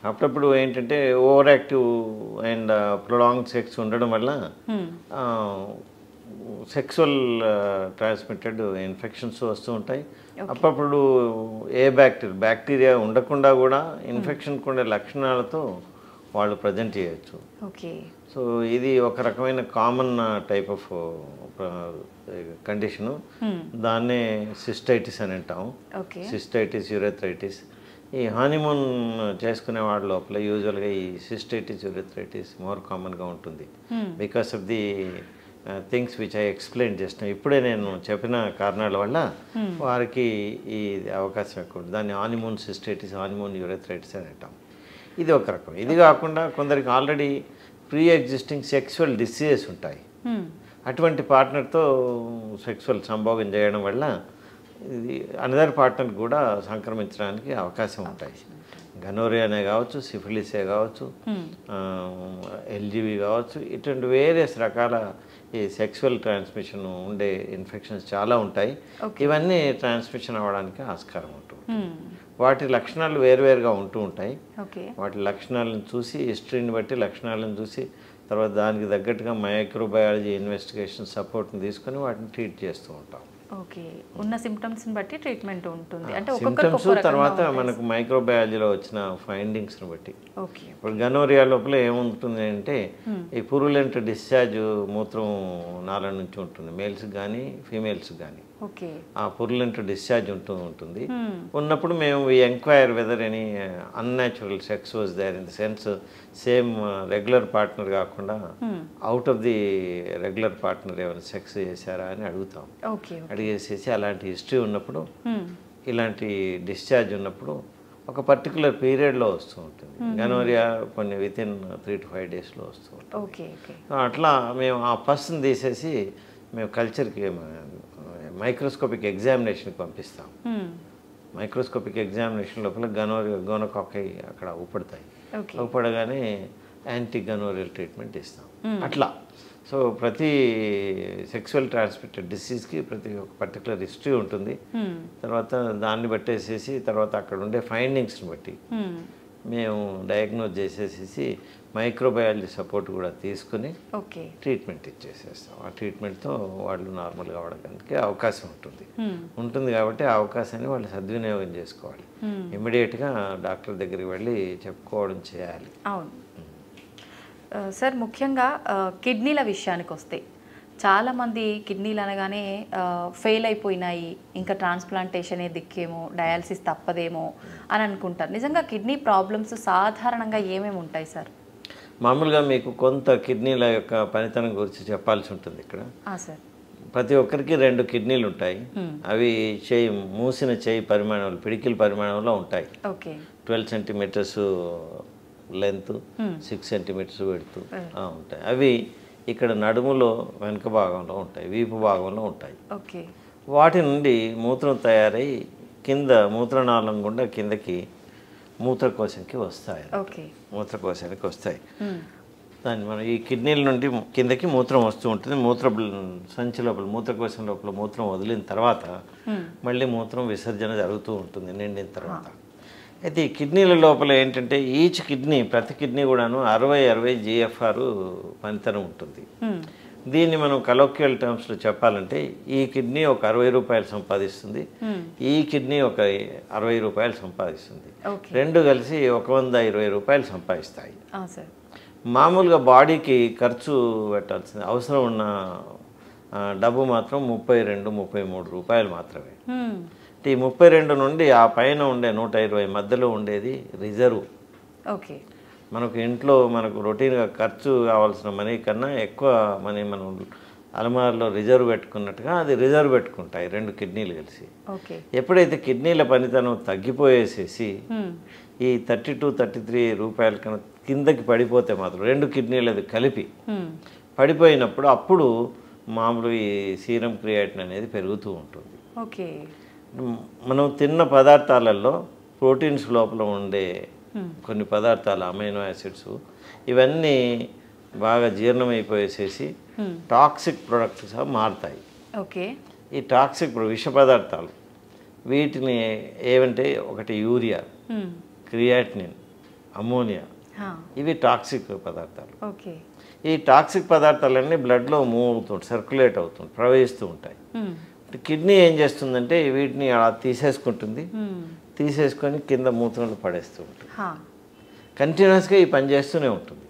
అప్పుడప్పుడు ఏంటంటే over active and prolong sex ఉండడం వల్ల సెక్సువల్ ట్రాన్స్మిటెడ్ ఇన్ఫెక్షన్స్ వస్తూ ఉంటాయి. అప్పుడప్పుడు ఏ బ్యాక్టీరియా ఉండకుండా కూడా ఇన్ఫెక్షన్కి ఉండే లక్షణాలతో వాళ్ళు ప్రజెంట్ చేయొచ్చు. ఓకే. సో ఇది ఒక రకమైన కామన్ టైప్ ఆఫ్ కండిషను. దాన్నే సిస్టైటిస్ అని అంటాము. సిస్టైటిస్, యూరెథ్రైటిస్. ఈ హనీమూన్ చేసుకునే వాళ్ళ లోపల యూజువల్గా ఈ సిస్టైటిస్, యూరెథ్రైటిస్ మోర్ కామన్గా ఉంటుంది because of the things which I explain చేసిన ఇప్పుడే నేను చెప్పిన కారణాల వల్ల వారికి ఈ అవకాశం ఎక్కువ ఉంటుంది. దాన్ని హనీమూన్ సిస్టైటిస్, హనీమూన్ యూరెథ్రైటిస్ అని అంటాం. ఇది ఒక రకం. ఇది కాకుండా కొందరికి already pre existing sexual diseases ఉంటాయి. అటువంటి పార్ట్నర్తో సెక్సువల్ సంభోగం చేయడం వల్ల ఇది అనదర్ పార్ట్నర్ కూడా సంక్రమించడానికి అవకాశం ఉంటాయి. గనోరియానే కావచ్చు, సిఫిలిసే కావచ్చు, ఎల్జీవి కావచ్చు, ఇటువంటి వేరియస్ రకాల ఈ సెక్సువల్ ట్రాన్స్మిషన్ ఉండే ఇన్ఫెక్షన్స్ చాలా ఉంటాయి. ఇవన్నీ ట్రాన్స్మిషన్ అవ్వడానికి ఆస్కారం ఉంటుంది. వాటి లక్షణాలు వేరువేరుగా ఉంటూ ఉంటాయి. వాటి లక్షణాలను చూసి, హిస్టరీని బట్టి లక్షణాలను చూసి తర్వాత దానికి తగ్గట్టుగా మైక్రోబయాలజీ ఇన్వెస్టిగేషన్ సపోర్ట్ని తీసుకొని వాటిని ట్రీట్ చేస్తూ ఉంటాం. ఓకే. ఉన్న సిమ్టమ్స్ని బట్టి ట్రీట్మెంట్ ఉంటుంది. అంటే సిమ్టమ్స్ తర్వాత మనకు మైక్రోబయాలజీలో వచ్చిన ఫైండింగ్స్ని బట్టి. ఓకే. ఇప్పుడు గనోరియా లోపల ఏముంటుంది అంటే ఈ పురులెంట్ డిశ్చార్జ్ మూత్రం నాళం నుంచి ఉంటుంది, మేల్స్కి కానీ ఫీమేల్స్కి కానీ. ఓకే. ఆ పురులెంట్ డిశ్చార్జ్ ఉంటుంది. ఉన్నప్పుడు మేము enquire whether any unnatural sex was there in the sense same regular partner కాకుండా out of the regular partner ఏమైనా సెక్స్ చేశారా అని అడుగుతాం. అడిగేసేసి అలాంటి హిస్టరీ ఉన్నప్పుడు, ఇలాంటి డిశ్చార్జ్ ఉన్నప్పుడు ఒక పర్టికులర్ పీరియడ్లో వస్తూ ఉంటుంది. గనోరియా కొన్ని వితిన్ 3 to 5 daysలో వస్తూ ఉంటుంది. అట్లా మేము ఆ పర్సన్ తీసేసి మేము కల్చర్కి మైక్రోస్కోపిక్ ఎగ్జామినేషన్కి పంపిస్తాం. మైక్రోస్కోపిక్ ఎగ్జామినేషన్ లోపల గోనోకాకై అక్కడ ఊపడతాయి. ఊపడగానే యాంటీ గనోరియల్ ట్రీట్మెంట్ ఇస్తాం. అట్లా సో ప్రతి సెక్సువల్ ట్రాన్స్మిటెడ్ డిసీజ్కి ప్రతి ఒక పర్టికులర్ హిస్టరీ ఉంటుంది. తర్వాత దాన్ని బట్టేసేసి తర్వాత అక్కడ ఉండే ఫైండింగ్స్ని బట్టి మేము డయాగ్నోజ్ చేసేసి మైక్రోబయాలజీ సపోర్ట్ కూడా తీసుకుని ట్రీట్మెంట్ ఇచ్చేసేస్తాం. ఆ ట్రీట్మెంట్తో వాళ్ళు నార్మల్ కావడానికి అవకాశం ఉంటుంది కాబట్టి ఆ అవకాశాన్ని వాళ్ళు సద్వినియోగం చేసుకోవాలి. ఇమ్మీడియట్గా డాక్టర్ దగ్గరికి వెళ్ళి చెప్పుకోవడం చేయాలి. అవును సార్. ముఖ్యంగా కిడ్నీల విషయానికి వస్తే చాలామంది కిడ్నీలు అనగానే ఫెయిల్ అయిపోయినాయి, ఇంకా ట్రాన్స్ప్లాంటేషనే దిక్కేమో, డయాలసిస్ తప్పదేమో అని అనుకుంటారు. నిజంగా కిడ్నీ ప్రాబ్లమ్స్ సాధారణంగా ఏమేమి ఉంటాయి సార్? మామూలుగా మీకు కొంత కిడ్నీల యొక్క పనితనం గురించి చెప్పాల్సి ఉంటుంది ఇక్కడ. సార్, ప్రతి ఒక్కరికి 2 కిడ్నీలు ఉంటాయి. అవి మూసిన చేయి పరిమాణంలో, పిడికిల పరిమాణంలో ఉంటాయి. ఓకే. 12 సెంటీమీటర్స్ లెంత్, 6 సెంటీమీటర్స్ వెడుతూ ఉంటాయి. అవి ఇక్కడ నడుములో వెనుక భాగంలో ఉంటాయి, వీపు భాగంలో ఉంటాయి. ఓకే. వాటి నుండి మూత్రం తయారై కింద మూత్రనాళం గుండా కిందకి మూత్రకోశంకి వస్తాయి. ఓకే. మూత్రకోశానికి వస్తాయి. దాన్ని మనం ఈ కిడ్నీల నుండి కిందకి మూత్రం వస్తూ ఉంటుంది. సంచి లోపల, మూత్రకోశం లోపల మూత్రం వదిలిన తర్వాత మళ్ళీ మూత్రం విసర్జన జరుగుతూ ఉంటుంది నిండిన తర్వాత. అయితే ఈ కిడ్నీల లోపల ఏంటంటే ఈచ్ కిడ్నీ, ప్రతి కిడ్నీ కూడాను 60 GFR పనితనం ఉంటుంది. దీన్ని మనం కలోక్యువల్ టర్మ్స్లో చెప్పాలంటే ఈ కిడ్నీ ఒక 60 రూపాయలు సంపాదిస్తుంది, ఈ కిడ్నీ ఒక 60 రూపాయలు సంపాదిస్తుంది. 2 కలిసి 120 రూపాయలు సంపాదిస్తాయి. మామూలుగా బాడీకి ఖర్చు పెట్టాల్సింది అవసరం ఉన్న డబ్బు మాత్రం 32-33 రూపాయలు మాత్రమే. ఈ 32 నుండి ఆ పైన ఉండే 120 మధ్యలో ఉండేది రిజర్వ్. ఓకే. మనకు ఇంట్లో మనకు రొటీన్గా ఖర్చు కావాల్సిన మనీ కన్నా ఎక్కువ మనీ మనం అలమారులో రిజర్వ్ పెట్టుకున్నట్టుగా అది రిజర్వ్ పెట్టుకుంటాయి 2 కిడ్నీలు కలిసి. ఎప్పుడైతే కిడ్నీల పనితనం తగ్గిపోయేసేసి ఈ 32-33 రూపాయల కన్నా కిందకి పడిపోతే మాత్రం 2 కిడ్నీలది కలిపి పడిపోయినప్పుడు అప్పుడు మామూలు ఈ సీరం క్రియాటిన్ అనేది పెరుగుతూ ఉంటుంది. ఓకే. మనం తిన్న పదార్థాలలో ప్రోటీన్స్ లోపల ఉండే కొన్ని పదార్థాలు, అమైనో యాసిడ్స్, ఇవన్నీ బాగా జీర్ణమైపోయేసేసి టాక్సిక్ ప్రొడక్ట్స్గా మారుతాయి. ఓకే. ఈ టాక్సిక్ విష పదార్థాలు వీటిని ఏమంటే ఒకటి యూరియా, క్రియాటినిన్, అమోనియా, ఇవి టాక్సిక్ పదార్థాలు. ఓకే. ఈ టాక్సిక్ పదార్థాలన్నీ బ్లడ్లో మూవ్ అవుతుంటాయి, సర్క్యులేట్ అవుతుంటాయి, ప్రవహిస్తూ ఉంటాయి. కిడ్నీ ఏం చేస్తుందంటే వీటిని అలా తీసేసుకుంటుంది, తీసేసుకొని కింద మూత్రంలో పడేస్తూ ఉంటుంది. కంటిన్యూస్గా ఈ పని చేస్తూనే ఉంటుంది,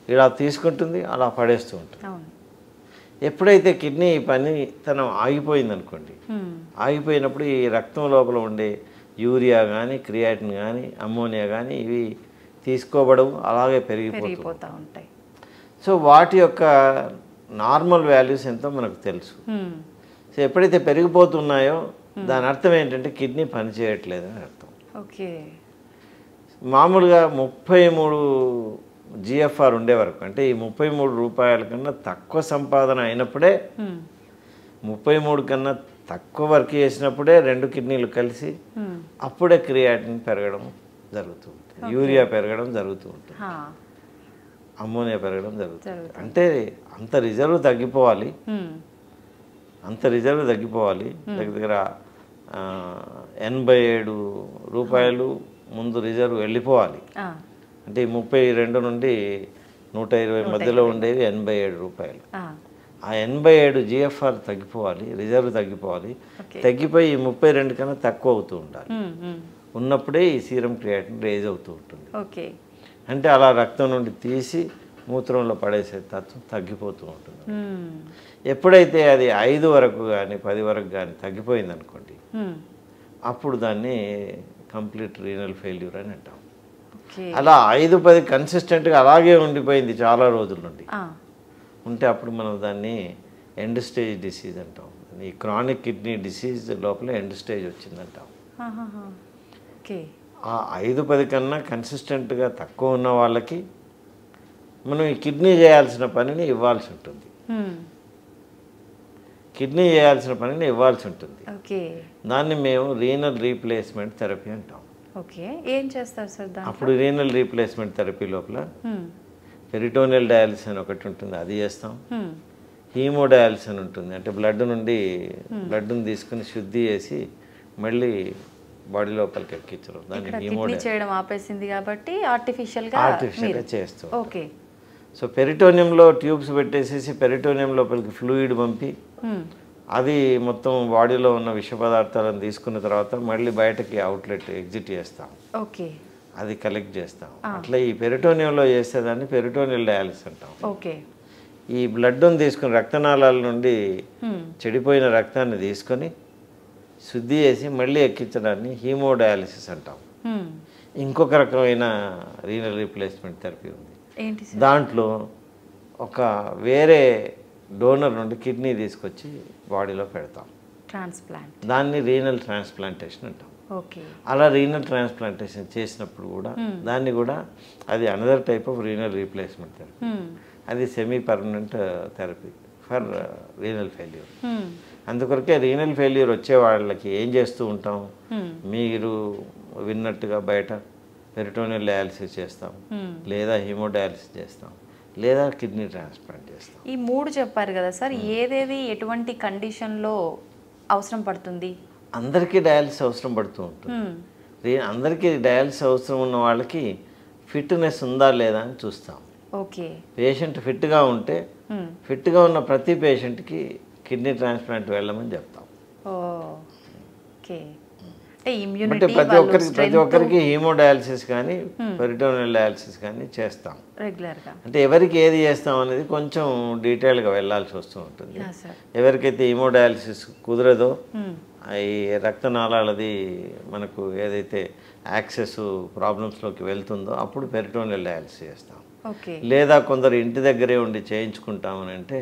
ఇలా తీసుకుంటుంది, అలా పడేస్తూ ఉంటుంది. ఎప్పుడైతే కిడ్నీ ఈ పని ఆగిపోయింది అనుకోండి, ఆగిపోయినప్పుడు ఈ రక్తం లోపల ఉండే యూరియా కానీ, క్రియాటిన్ కానీ, అమ్మోనియా కానీ ఇవి తీసుకోబడవు, అలాగే పెరిగిపోతూ ఉంటాయి. సో వాటి యొక్క నార్మల్ వాల్యూస్ ఎంతో మనకు తెలుసు. సో ఎప్పుడైతే పెరిగిపోతున్నాయో దాని అర్థం ఏంటంటే కిడ్నీ పని చేయట్లేదని అర్థం. ఓకే. మామూలుగా 33 GFR ఉండే వరకు, అంటే ఈ 33 రూపాయల కన్నా తక్కువ సంపాదన అయినప్పుడే, 33 కన్నా తక్కువ వర్క్ చేసినప్పుడే 2 కిడ్నీలు కలిసి అప్పుడే క్రియాటిన్ పెరగడం జరుగుతూ ఉంటుంది, యూరియా పెరగడం జరుగుతూ ఉంటుంది, అమ్మోనియా పెరగడం జరుగుతుంది. అంటే అంత రిజర్వ్ తగ్గిపోవాలి, దగ్గర 87 రూపాయలు ముందు రిజర్వ్ వెళ్ళిపోవాలి. అంటే 32 నుండి 120 మధ్యలో ఉండేవి 87 రూపాయలు. ఆ 87 GFR తగ్గిపోవాలి, రిజర్వ్ తగ్గిపోవాలి. తగ్గిపోయి 32 కన్నా తక్కువ అవుతూ ఉండాలి. ఉన్నప్పుడే ఈ సీరం క్రియాటిన్ రేజ్ అవుతూ ఉంటుంది. అంటే అలా రక్తం నుండి తీసి మూత్రంలో పడేసే తత్వం తగ్గిపోతూ ఉంటుంది. ఎప్పుడైతే అది 5 వరకు కానీ 10 వరకు కానీ తగ్గిపోయింది అనుకోండి, అప్పుడు దాన్ని కంప్లీట్ రీనల్ ఫెయిల్యూర్ అని అంటాం. అలా 5-10 కన్సిస్టెంట్గా అలాగే ఉండిపోయింది చాలా రోజుల నుండి ఉంటే అప్పుడు మనం దాన్ని ఎండ్ స్టేజ్ డిసీజ్ అంటాం. ఈ క్రానిక్ కిడ్నీ డిసీజ్ లోపల ఎండ్ స్టేజ్ వచ్చిందంటాం. ఆ 5-10 కన్నా కన్సిస్టెంట్గా తక్కువ ఉన్న వాళ్ళకి మనం ఈ కిడ్నీ చేయాల్సిన పనిని ఇవ్వాల్సి ఉంటుంది. దాన్ని మేము రీనల్ రీప్లేస్మెంట్ థెరపీ అంటాం. ఏం చేస్తారు సార్? అప్పుడు రీనల్ రీప్లేస్మెంట్ థెరపీ లోపల పెరిటోనియల్ డయాలిసిస్ అని ఒకటి ఉంటుంది, అది చేస్తాం. హీమోడయాలిసిస్ అని ఉంటుంది, అంటే బ్లడ్ని తీసుకుని శుద్ధి చేసి మళ్ళీ బాడీ లోపలికి ఎక్కించడం, దాన్ని చేయడం ఆపేసింది కాబట్టి ఆర్టిఫిషియల్గా చేస్తాం. సో పెరిటోనియంలో ట్యూబ్స్ పెట్టేసేసి పెరిటోనియం లోపలికి ఫ్లూయిడ్ పంపి అది మొత్తం బాడీలో ఉన్న విష పదార్థాలను తీసుకున్న తర్వాత మళ్ళీ బయటకి అవుట్లెట్ ఎగ్జిట్ చేస్తాం, అది కలెక్ట్ చేస్తాం. అట్లా ఈ పెరిటోనియంలో చేసేదాన్ని పెరిటోనియల్ డయాలిసిస్ అంటాం. ఈ బ్లడ్ని తీసుకుని రక్తనాళాల నుండి చెడిపోయిన రక్తాన్ని తీసుకొని శుద్ధి చేసి మళ్ళీ ఎక్కించడాన్ని హీమోడయాలిసిస్ అంటాం. ఇంకొక రకమైన రీనల్ రీప్లేస్మెంట్ థెరపీ ఉంది. దాంట్లో ఒక వేరే డోనర్ నుండి కిడ్నీ తీసుకొచ్చి బాడీలో పెడతాం. ట్రాన్స్ప్లాంట్, దాన్ని రీనల్ ట్రాన్స్ప్లాంటేషన్ అంటాం. ఓకే. అలా రీనల్ ట్రాన్స్ప్లాంటేషన్ చేసినప్పుడు కూడా దాన్ని కూడా అది another type of renal replacement therapy. అది semi permanent therapy for renal failure. అందుకొరకే రీనల్ ఫెయిల్యూర్ వచ్చే వాళ్ళకి ఏం చేస్తూ ఉంటాం, మీరు విన్నట్టుగా బయట పెరిటోనియల్ డయాలసిస్ చేస్తాం, లేదా హీమోడయాలసిస్ చేస్తాం, లేదా కిడ్నీ ట్రాన్స్ప్లాంట్ చేస్తాం. ఈ 3 చెప్పారు కదా సార్, ఏదేది ఎటువంటి కండిషన్లో అవసరం పడుతుంది? అందరికీ డయాలసిస్ అవసరం పడుతూ ఉంటుంది. అందరికీ డయాలసిస్ అవసరం ఉన్న వాళ్ళకి ఫిట్నెస్ ఉందా లేదా అని చూస్తాం. ఓకే. పేషెంట్ ఫిట్గా ఉంటే ఫిట్గా ఉన్న ప్రతి పేషెంట్కి కిడ్నీ ట్రాన్స్ప్లాంట్ వెళ్ళమని చెప్తాం. ఓకే. అంటే ప్రతి ఒక్కరికి హీమోడయాలసిస్ కానీ పెరిటోనియల్ డయాలసిస్ కానీ చేస్తాం రెగ్యులర్గా. అంటే ఎవరికి ఏది చేస్తాం అనేది కొంచెం డీటెయిల్గా వెళ్ళాల్సి వస్తూ ఉంటుంది. ఎవరికైతే హీమోడయాలసిస్ కుదరదో ఈ రక్తనాళాలది మనకు ఏదైతే యాక్సెస్ ప్రాబ్లమ్స్లోకి వెళ్తుందో అప్పుడు పెరిటోనియల్ డయాలసిస్ చేస్తాం. లేదా కొందరు ఇంటి దగ్గరే ఉండి చేయించుకుంటామని అంటే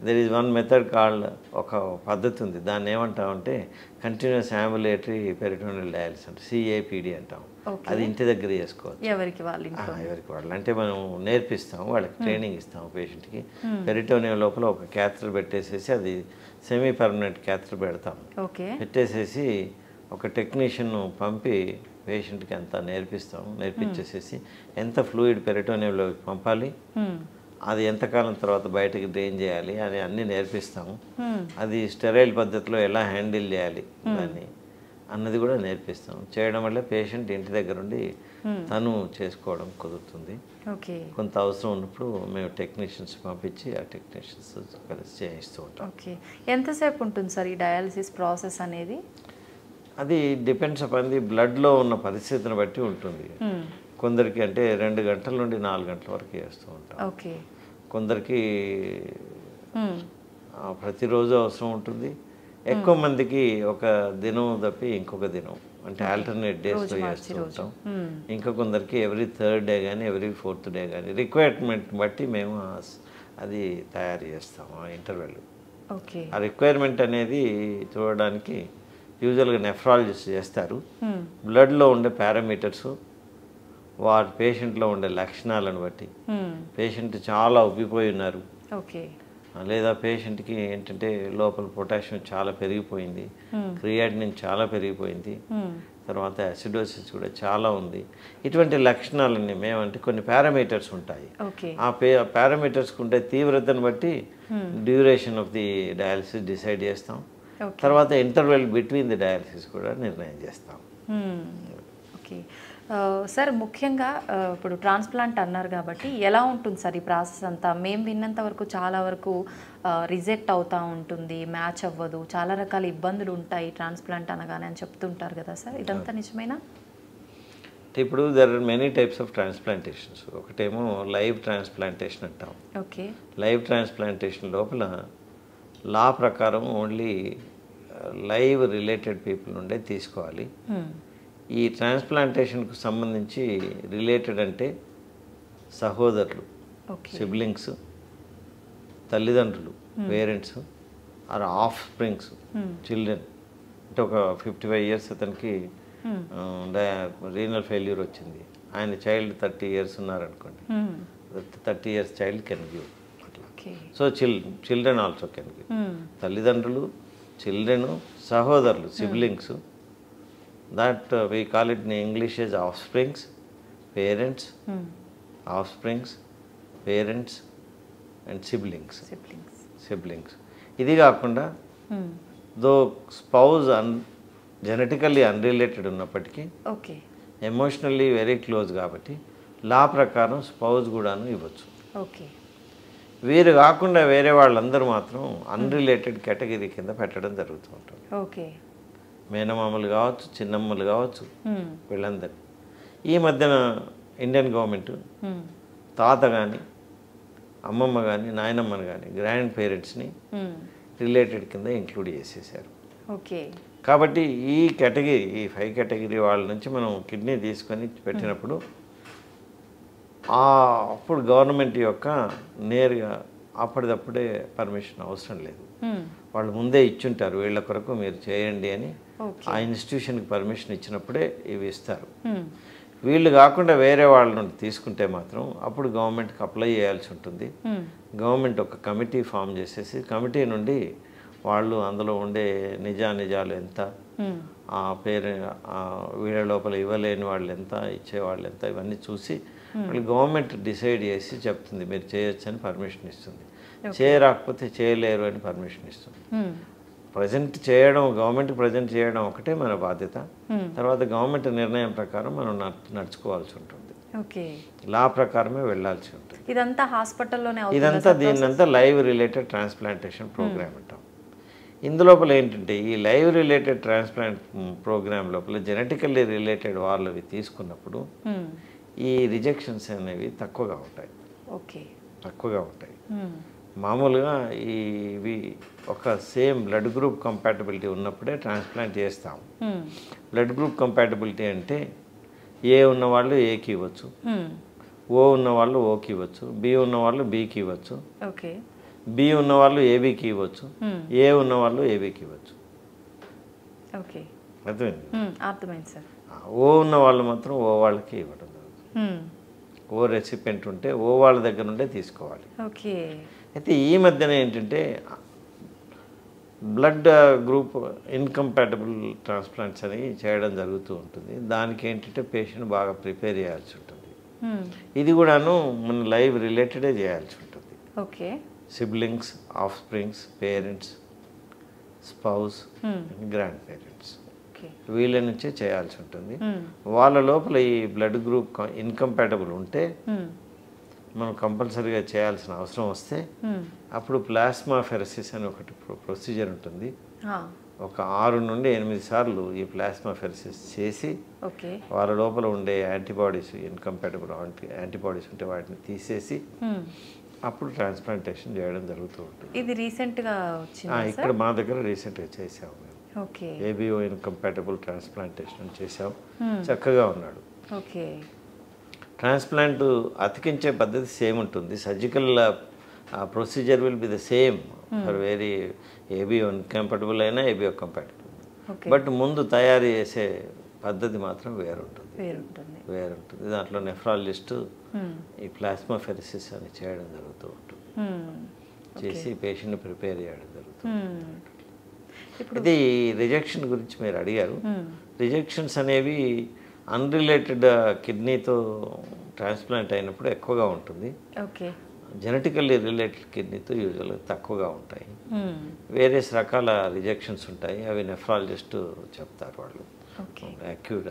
there is one method called, ఒక పద్ధతి ఉంది, దాన్ని ఏమంటామంటే కంటిన్యూస్ అంబులేటరీ పెరిటోనియల్ డయాలసిస్ అంటే CAPD అంటాం. అది ఇంటి దగ్గర చేసుకోవచ్చు, ఎవరికి వాళ్ళు. అంటే మనం నేర్పిస్తాం, వాళ్ళకి ట్రైనింగ్ ఇస్తాం పేషెంట్కి. పెరిటోనియం లోపల ఒక క్యాథెటర్ పెట్టేసేసి అది సెమీ పర్మనెంట్ క్యాథెటర్ పెడతాం. పెట్టేసేసి ఒక టెక్నీషియన్ పంపి పేషెంట్కి అంతా నేర్పించేసేసి ఎంత ఫ్లూయిడ్ పెరిటోనియంలోకి పంపాలి, అది ఎంతకాలం తర్వాత బయటకి డ్రైన్ చేయాలి అని అన్నీ నేర్పిస్తాము. అది స్టెరైల్ పద్ధతిలో ఎలా హ్యాండిల్ చేయాలి దాన్ని అన్నది కూడా నేర్పిస్తాం. చేయడం వల్ల పేషెంట్ ఇంటి దగ్గర ఉండి తను చేసుకోవడం కుదురుతుంది. కొంత అవసరం ఉన్నప్పుడు మేము టెక్నీషియన్స్ పంపించి ఆ టెక్నీషియన్స్ కలిసి చేయిస్తూ ఉంటాం. ఎంతసేపు ఉంటుంది సార్ ఈ డయాలసిస్ ప్రాసెస్ అనేది? అది డిపెండ్స్ అపాన్ ది బ్లడ్లో ఉన్న పరిస్థితిని బట్టి ఉంటుంది. కొందరికి అంటే 2 గంటల నుండి 4 గంటల వరకు చేస్తూ ఉంటాం. కొందరికి ప్రతిరోజు అవసరం ఉంటుంది. ఎక్కువ మందికి ఒక దినం తప్పి ఇంకొక దినం అంటే ఆల్టర్నేట్ డేస్లో చేస్తూ ఉంటాం. ఇంకా కొందరికి ఎవ్రీ 3rd డే కానీ ఎవ్రీ 4th డే కానీ రిక్వైర్మెంట్ బట్టి మేము అది తయారు చేస్తాము. ఆ ఇంటర్వెల్ ఆ రిక్వైర్మెంట్ అనేది చూడడానికి యూజువల్గా నెఫ్రాలజిస్ట్ చేస్తారు. బ్లడ్లో ఉండే పారామీటర్స్, వారి పేషెంట్లో ఉండే లక్షణాలను బట్టి, పేషెంట్ చాలా ఉబ్బిపోయి ఉన్నారు, లేదా పేషెంట్కి ఏంటంటే లోపల పొటాషియం చాలా పెరిగిపోయింది, క్రియాటినిన్ చాలా పెరిగిపోయింది, తర్వాత అసిడోసిస్ కూడా చాలా ఉంది, ఇటువంటి లక్షణాలన్నీ మేమంటే కొన్ని పారామీటర్స్ ఉంటాయి. ఆ పారామీటర్స్కి ఉండే తీవ్రతను బట్టి duration of the dialysis decide చేస్తాం. తర్వాత ఇంటర్వెల్ బిట్వీన్ ది డయాలసిస్ కూడా నిర్ణయం చేస్తాం. ఓకే సార్, ముఖ్యంగా ఇప్పుడు ట్రాన్స్ప్లాంట్ అన్నారు కాబట్టి ఎలా ఉంటుంది సార్ ఈ ప్రాసెస్ అంతా? మేము విన్నంత వరకు చాలా వరకు రిజెక్ట్ అవుతూ ఉంటుంది, మ్యాచ్ అవ్వదు, చాలా రకాల ఇబ్బందులు ఉంటాయి ట్రాన్స్ప్లాంట్ అనగానే అని చెప్తుంటారు కదా సార్, ఇదంతా నిజమేనా? ఇప్పుడు there are many types of transplantations. ఒకటేమో లైవ్ ట్రాన్స్ప్లాంటేషన్ అంటాం. లైవ్ ట్రాన్స్ప్లాంటేషన్ లోపల లా ప్రకారం ఓన్లీ లైవ్ రిలేటెడ్ పీపుల్ నుండే తీసుకోవాలి. ఈ ట్రాన్స్ప్లాంటేషన్కు సంబంధించి రిలేటెడ్ అంటే సహోదరులు, సిబ్లింగ్స్, తల్లిదండ్రులు, parents, or offsprings, children. అంటే ఒక 55 years అతనికి రీనల్ ఫెయిల్యూర్ వచ్చింది, ఆయన చైల్డ్ 30 years ఉన్నారనుకోండి, 30 years child can give. So children also can give. తల్లిదండ్రులు, చిల్డ్రన్, సహోదరులు, siblings, that we call it in English as offsprings, parents, offsprings, parents and siblings. ఇది కాకుండా దో స్పౌజ్ జెనెటికల్లీ అన్రిలేటెడ్ ఉన్నప్పటికీ emotionally very close కాబట్టి లా ప్రకారం spouse కూడాను ఇవ్వచ్చు. వీరు కాకుండా వేరే వాళ్ళందరూ మాత్రం అన్రిలేటెడ్ కేటగిరీ కింద పెట్టడం జరుగుతూ ఉంటుంది. మేనమామలు కావచ్చు, చిన్నమ్మలు కావచ్చు, వీళ్ళందరూ. ఈ మధ్యన ఇండియన్ గవర్నమెంట్ తాత కానీ అమ్మమ్మ కానీ నాయనమ్మని కానీ గ్రాండ్ పేరెంట్స్ని రిలేటెడ్ కింద ఇంక్లూడ్ చేసేసారు. ఓకే. కాబట్టి ఈ కేటగిరీ, ఈ 5 కేటగిరీ వాళ్ళ నుంచి మనం కిడ్నీ తీసుకొని పెట్టినప్పుడు అప్పుడు గవర్నమెంట్ యొక్క నేరుగా అప్పటిదప్పుడే పర్మిషన్ అవసరం లేదు. వాళ్ళు ముందే ఇచ్చుంటారు, వీళ్ళ కొరకు మీరు చేయండి అని ఆ ఇన్స్టిట్యూషన్కి పర్మిషన్ ఇచ్చినప్పుడే ఇవి ఇస్తారు. వీళ్ళు కాకుండా వేరే వాళ్ళ నుండి తీసుకుంటే మాత్రం అప్పుడు గవర్నమెంట్కి అప్లై చేయాల్సి ఉంటుంది. గవర్నమెంట్ ఒక కమిటీ ఫామ్ చేసేసి కమిటీ నుండి వాళ్ళు అందులో ఉండే నిజాలు ఎంత, ఆ పేరు వీళ్ళ లోపల ఇవ్వలేని వాళ్ళు ఎంత, ఇచ్చేవాళ్ళు ఎంత, ఇవన్నీ చూసి వాళ్ళు గవర్నమెంట్ డిసైడ్ చేసి చెప్తుంది మీరు చేయొచ్చు అని పర్మిషన్ ఇస్తుంది. చేయరాకపోతే చేయలేరు అని పర్మిషన్ ఇస్తుంది. ప్రజెంట్ చేయడం, గవర్నమెంట్ ప్రజెంట్ చేయడం ఒకటే మన బాధ్యత. తర్వాత గవర్నమెంట్ నిర్ణయం ప్రకారం మనం నడుచుకోవాల్సి ఉంటుంది. లా ప్రకారమే వెళ్ళాల్సి ఉంటుంది. ఇదంతా హాస్పిటల్లోనే దీన్నంతా లైవ్ రిలేటెడ్ ట్రాన్స్ప్లాంటేషన్ ప్రోగ్రామ్ అంటాం. ఇందులోపల ఏంటంటే ఈ లైవ్ రిలేటెడ్ ట్రాన్స్ప్లాంట్ ప్రోగ్రామ్ లోపల జెనెటికల్లీ రిలేటెడ్ వాళ్ళవి తీసుకున్నప్పుడు ఈ రిజెక్షన్స్ అనేవి తక్కువగా ఉంటాయి. మామూలుగా ఇవి ఒక సేమ్ బ్లడ్ గ్రూప్ కంపాటబిలిటీ ఉన్నప్పుడే ట్రాన్స్ప్లాంట్ చేస్తాం. బ్లడ్ గ్రూప్ కంపాటబిలిటీ అంటే ఏ ఉన్నవాళ్ళు ఏకి ఇవ్వచ్చు, ఓ ఉన్నవాళ్ళు ఓకి ఇవ్వచ్చు, బి ఉన్నవాళ్ళు బీకి ఇవ్వచ్చు, బి ఉన్నవాళ్ళు ఏబీకి ఇవ్వచ్చు, ఏ ఉన్నవాళ్ళు ఏబీకి ఇవ్వచ్చు. అర్థమైంది సార్. ఓ ఉన్న వాళ్ళు మాత్రం ఓ వాళ్ళకి ఇవ్వడం జరుగుతుంది. ఓ రెసిపెంట్ ఉంటే ఓ వాళ్ళ దగ్గర నుండే తీసుకోవాలి. అయితే ఈ మధ్యన ఏంటంటే బ్లడ్ గ్రూప్ ఇన్కంపాటబుల్ ట్రాన్స్ప్లాంట్స్ అని చేయడం జరుగుతూ ఉంటుంది. దానికి ఏంటంటే పేషెంట్ బాగా ప్రిపేర్ చేయాల్సి ఉంటుంది. ఇది కూడాను మన లైవ్ రిలేటెడే చేయాల్సి ఉంటుంది. Siblings, of springs, parents, spouse, grand parents వీళ్ళ నుంచే చేయాల్సి ఉంటుంది. వాళ్ళ లోపల ఈ బ్లడ్ గ్రూప్ ఇన్కంపాటబుల్ ఉంటే మనం కంపల్సరీగా చేయాల్సిన అవసరం వస్తే అప్పుడు ప్లాస్మా ఫెరసిస్ అని ఒకటి ప్రొసీజర్ ఉంటుంది. ఒక 6 నుండి 8 సార్లు ఈ ప్లాస్మా ఫెరసిస్ చేసి వాళ్ళ లోపల ఉండే యాంటీబాడీస్, ఇన్కంపాటబుల్ యాంటీబాడీస్ ఉంటే వాటిని తీసేసి అప్పుడు ట్రాన్స్ప్లాంటేషన్ చేయడం జరుగుతూ ఉంటుంది. ఇది రీసెంట్గా ఇక్కడ మా దగ్గర రీసెంట్గా చేసాము మేము. ఏబిఓ ఇన్కంపాటబుల్ ట్రాన్స్ప్లాంటేషన్ చేసాం. చక్కగా ఉన్నాడు. ట్రాన్స్ప్లాంట్ అతికించే పద్ధతి సేమ్ ఉంటుంది. Surgical procedure will be the same for very ABO incompatible అయినా ఏబిఓ కంపాటబుల్. బట్ ముందు తయారు చేసే పద్ధతి మాత్రం వేరుంటుంది. దాంట్లో నెఫ్రాలజిస్ట్ ఈ ప్లాస్మా ఫెరసిస్ అని చేయడం జరుగుతూ ఉంటుంది. చేసి పేషెంట్ని ప్రిపేర్ చేయడం జరుగుతుంది. ఇది రిజెక్షన్ గురించి మీరు అడిగారు. రిజెక్షన్స్ అనేవి అన్రిలేటెడ్ కిడ్నీతో ట్రాన్స్ప్లాంట్ అయినప్పుడు ఎక్కువగా ఉంటుంది. జెనెటికల్లీ రిలేటెడ్ కిడ్నీతో యూజువల్గా తక్కువగా ఉంటాయి. వేరియస్ రకాల రిజెక్షన్స్ ఉంటాయి. అవి నెఫ్రాలజిస్ట్ చెప్తారు వాళ్ళు.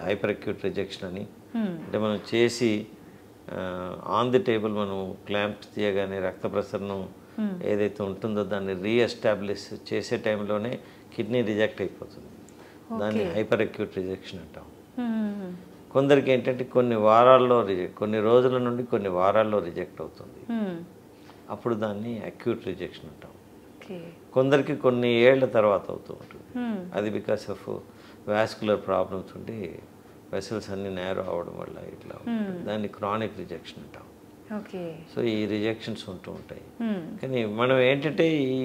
హైపర్ అక్యూట్ రిజెక్షన్ అని, అంటే మనం చేసి ఆన్ ది టేబుల్ మనం క్లాంప్స్ తీయగానే రక్త ప్రసరణం ఏదైతే ఉంటుందో దాన్ని రీఎస్టాబ్లిష్ చేసే టైంలోనే కిడ్నీ రిజెక్ట్ అయిపోతుంది. దాన్ని హైపర్ అక్యూట్ రిజెక్షన్ అంటాం. కొందరికి ఏంటంటే కొన్ని రోజుల నుండి కొన్ని వారాల్లో రిజెక్ట్ అవుతుంది. అప్పుడు దాన్ని అక్యూట్ రిజెక్షన్ అంటాం. కొందరికి కొన్ని ఏళ్ల తర్వాత అవుతూ ఉంటుంది. అది బికాస్ ఆఫ్ వాస్కులర్ ప్రాబ్లమ్స్ ఉండి వెసల్స్ అన్ని నేరో అవడం వల్ల ఇట్లా దాన్ని క్రానిక్ రిజెక్షన్ అంటాం. సో ఈ రిజెక్షన్స్ ఉంటూ ఉంటాయి. కానీ మనం ఏంటంటే ఈ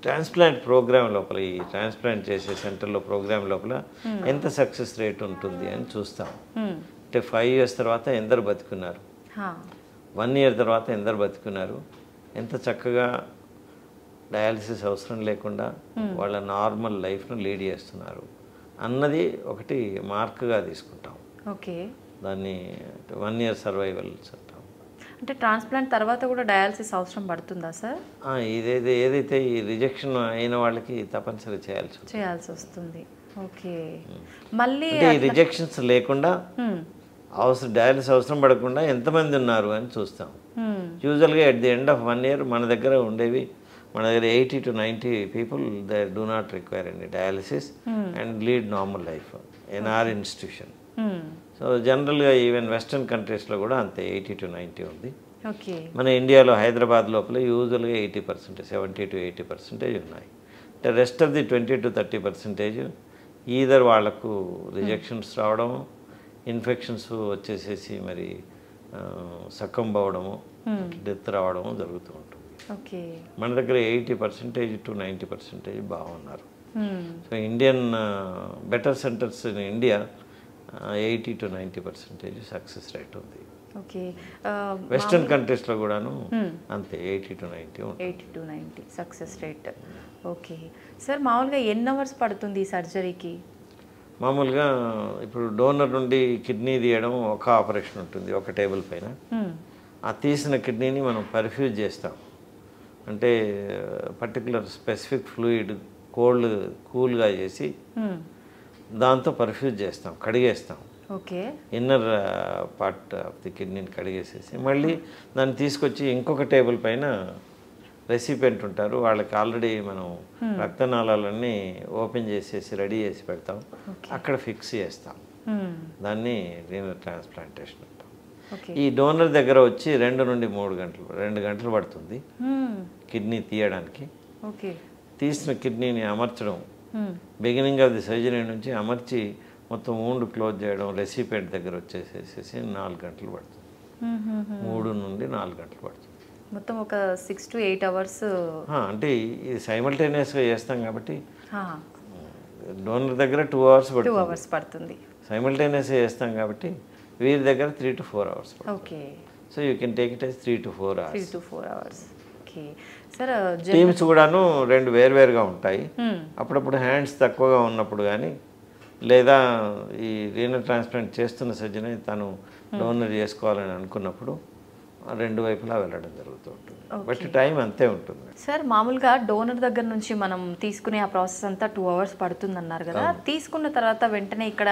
ట్రాన్స్ప్లాంట్ ప్రోగ్రామ్ లోపల, ఈ ట్రాన్స్ప్లాంట్ చేసే సెంటర్లో ప్రోగ్రామ్ లోపల ఎంత సక్సెస్ రేట్ ఉంటుంది అని చూస్తాం. అంటే 5 years తర్వాత ఎందరు బతుకున్నారు, 1 year తర్వాత ఎందరు బతుకున్నారు, ఎంత చక్కగా డయాలసిస్ అవసరం లేకుండా వాళ్ళ నార్మల్ లైఫ్ను లీడ్ చేస్తున్నారు అన్నది ఒకటి మార్క్గా తీసుకుంటాం. దాన్ని 1 year సర్వైవల్స్ అంటాం. అంటే ట్రాన్స్ప్లాంట్ తర్వాత కూడా డయాలసిస్ అవసరం పడుతుందా సార్? ఏదైతే ఈ రిజెక్షన్ అయిన వాళ్ళకి తప్పనిసరి చేయాల్సి వస్తుంది. మళ్ళీ ఈ రిజెక్షన్స్ లేకుండా డయాలసిస్ అవసరం పడకుండా ఎంతమంది ఉన్నారు అని చూస్తాం. యూజువల్గా at the end of 1 year మన దగ్గర 80 to 90 people they do not require any dialysis and lead normal life in our institution. So జనరల్గా ఈవెన్ వెస్టర్న్ కంట్రీస్లో కూడా అంతే 80 to 90 ఉంది. ఓకే. మన ఇండియాలో హైదరాబాద్ లోపల యూజువల్గా 80%, 70 to 80% ఉన్నాయి. అంటే rest of the 20 to 30% either వాళ్ళకు రిజెక్షన్స్ రావడము, ఇన్ఫెక్షన్స్ వచ్చేసేసి మరి సకంబ్ అవ్వడము, డెత్ రావడము జరుగుతూ ఉంటుంది. ఓకే. మన దగ్గర 80% to 90% బాగున్నారు. So Indian better centres in India 80 to 90% success rate ఉంది. ఓకే. వెస్టర్న్ కంట్రీస్లో కూడాను అంతే 80 to 90 ఉంటుంది. 80 to 90 success rate. Okay sir, మామూలుగా ఎన్ని అవర్స్ పడుతుంది ఈ సర్జరీకి? మామూలుగా ఇప్పుడు డోనర్ నుండి కిడ్నీ తీయడం ఒక ఆపరేషన్ ఉంటుంది ఒక టేబుల్ పైన. ఆ తీసిన కిడ్నీని మనం పర్ఫ్యూజ్ చేస్తాం. అంటే పర్టికులర్ స్పెసిఫిక్ ఫ్లూయిడ్ కూల్గా చేసి దాంతో పర్ఫ్యూజ్ చేస్తాం, కడిగేస్తాం. Okay. Inner part of the కిడ్నీని కడిగేసేసి మళ్ళీ దాన్ని తీసుకొచ్చి ఇంకొక టేబుల్ పైన రెసిపియంట్ ఉంటారు, వాళ్ళకి ఆల్రెడీ మనం రక్తనాళాలన్నీ ఓపెన్ చేసేసి రెడీ చేసి పెడతాం, అక్కడ ఫిక్స్ చేస్తాం. దాన్ని రీనల్ ట్రాన్స్ప్లాంటేషన్ అంటాం. ఈ డోనర్ దగ్గర వచ్చి 2 నుండి 3 గంటలు పడుతుంది కిడ్నీ తీయడానికి. తీసిన కిడ్నీని అమర్చడం, బిగినింగ్ ఆఫ్ ది సర్జరీ నుంచి అమర్చి మొత్తం వూండ్ క్లోజ్ చేయడం రెసిపియంట్ దగ్గర వచ్చేసేసి 4 గంటలు పడుతుంది. 3 నుండి 4 గంటలు పడుతుంది. మొత్తం ఒక 6 to 8 అవర్స్. అంటే ఇది సైమల్టేనియస్గా చేస్తాం కాబట్టి డోనర్ దగ్గర 2 అవర్స్ పడుతుంది. సైమల్టేనియస్గా చేస్తాం కాబట్టి వీరి దగ్గర 3 to 4 hours. Okay. So you can take it as 3 to 4 hours. 3 to 4 hours. Okay sir, teams కూడాను 2 వేరువేరుగా ఉంటాయి. అప్పుడప్పుడు హ్యాండ్స్ తక్కువగా ఉన్నప్పుడు కానీ లేదా ఈ రీనల్ ట్రాన్స్ప్లాంట్ చేస్తున్న సర్జన్ తను డోనర్ చేసుకోవాలని అనుకున్నప్పుడు 2 వైపులా వెళ్ళడం జరుగుతూ ఉంటుంది. బట్ టైం అంతే ఉంటుంది. సార్, మామూలుగా డోనర్ దగ్గర నుంచి మనం తీసుకునే ఆ ప్రాసెస్ అంతా 2 hours పడుతుంది అన్నారు కదా, తీసుకున్న తర్వాత వెంటనే ఇక్కడ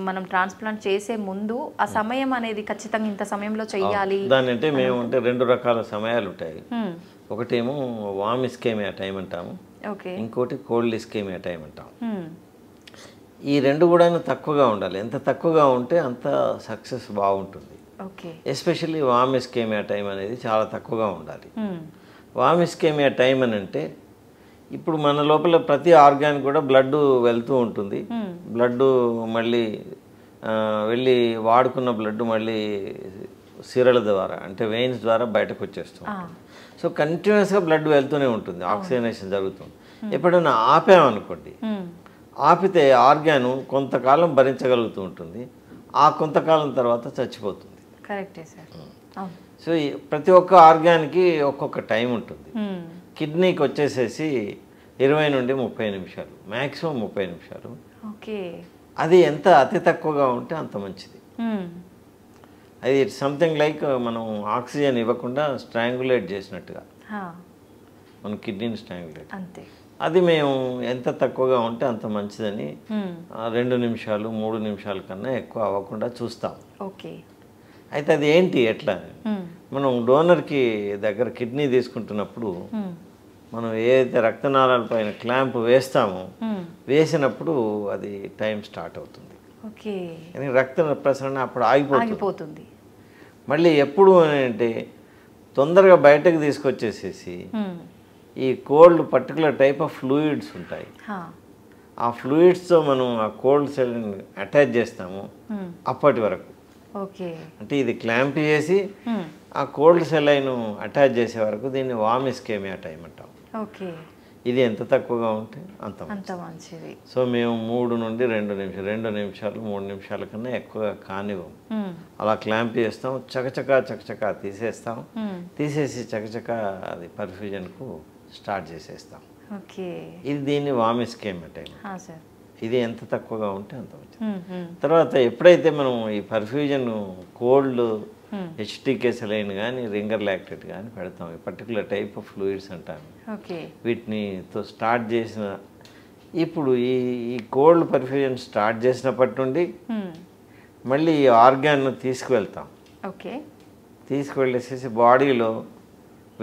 మనం ట్రాన్స్ప్లాంట్ చేసే ముందు ఆ సమయం అనేది ఖచ్చితంగా ఇంత సమయంలో చెయ్యాలి దాని అంటే మేము అంటే 2 రకాల సమయాలు ఉంటాయి. ఒకటేమో వామ్ ఇస్కేమియా టైం అంటాము, ఇంకోటి కోల్డ్ ఇస్కేమియా టైం అంటాము. ఈ 2 కూడా తక్కువగా ఉండాలి. ఎంత తక్కువగా ఉంటే అంత సక్సెస్ బాగుంటుంది. ఎస్పెషల్లీ వామ్ ఇస్కేమియా టైం అనేది చాలా తక్కువగా ఉండాలి. వామ్ ఇస్కేమియా టైం అని అంటే ఇప్పుడు మన లోపల ప్రతి ఆర్గాన్ కూడా బ్లడ్ వెళ్తూ ఉంటుంది. బ్లడ్ మళ్ళీ వెళ్ళి వాడుకున్న బ్లడ్ మళ్ళీ సిరల ద్వారా అంటే వెయిన్స్ ద్వారా బయటకు వచ్చేస్తుంది. సో కంటిన్యూస్గా బ్లడ్ వెళ్తూనే ఉంటుంది, ఆక్సిజనేషన్ జరుగుతుంది. ఎప్పుడైనా ఆపామనుకోండి, ఆపితే ఆర్గాను కొంతకాలం భరించగలుగుతూ ఉంటుంది, ఆ కొంతకాలం తర్వాత చచ్చిపోతుంది. కరెక్టే సార్. సో ప్రతి ఒక్క ఆర్గాన్కి ఒక్కొక్క టైం ఉంటుంది. కిడ్నీకి వచ్చేసేసి 20 నుండి 30 నిమిషాలు, మ్యాక్సిమం 30 నిమిషాలు. అది ఎంత అతి తక్కువగా ఉంటే అంత మంచిది. అది సంథింగ్ లైక్ మనం ఆక్సిజన్ ఇవ్వకుండా స్ట్రాంగులేట్ చేసినట్టుగా మన కిడ్నీని స్ట్రాంగులేట్. అది మేము ఎంత తక్కువగా ఉంటే అంత మంచిదని 2 నిమిషాలు 3 నిమిషాల కన్నా ఎక్కువ అవ్వకుండా చూస్తాం. అయితే అది ఏంటి ఎట్లా, మనం డోనర్కి దగ్గర కిడ్నీ తీసుకుంటున్నప్పుడు మనం ఏదైతే రక్తనాళాల పైన క్లాంప్ వేస్తామో వేసినప్పుడు అది టైం స్టార్ట్ అవుతుంది. కానీ రక్త ప్రసరణ అప్పుడు ఆగిపోతుంది. మళ్ళీ ఎప్పుడు అంటే తొందరగా బయటకు తీసుకొచ్చేసేసి ఈ cold particular type of fluids ఉంటాయి, ఆ ఫ్లూయిడ్స్తో మనం ఆ కోల్డ్ సెల్ని అటాచ్ చేస్తాము. అప్పటి వరకు అంటే ఇది క్లాంప్ చేసి ఆ కోల్డ్ సెల్ అయిన అటాచ్ చేసే వరకు దీన్ని వామ్ ఇస్కేమియా టైం అంటాం. ఇది ఎంత తక్కువగా ఉంటే అంత మంచిది. సో మేము 3 నుండి 2 నిమిషాలు 3 నిమిషాల కన్నా ఎక్కువగా కానివ్వం. అలా క్లాంప్ చేస్తాం, చకచకా తీసేస్తాం. తీసేసి చకచకా అది పర్ఫ్యూజన్కు స్టార్ట్ చేసేస్తాం. ఇది దీన్ని వామ్ ఇస్కేమియా టైం. ఇది ఎంత తక్కువగా ఉంటే అంత మంచిది. తర్వాత ఎప్పుడైతే మనం ఈ పర్ఫ్యూజన్ కోల్డ్ హెచ్టీకే సెలైన్ కానీ రింగర్ లాక్టేట్ కానీ పెడతాం, ఈ పర్టికులర్ టైప్ ఆఫ్ ఫ్లూయిడ్స్ అంటాము. వీటినితో స్టార్ట్ చేసిన ఇప్పుడు ఈ కోల్డ్ పర్ఫ్యూజన్ స్టార్ట్ చేసినప్పటి నుండి మళ్ళీ ఈ ఆర్గాన్ను తీసుకువెళ్తాం. తీసుకువెళ్ళేసేసి బాడీలో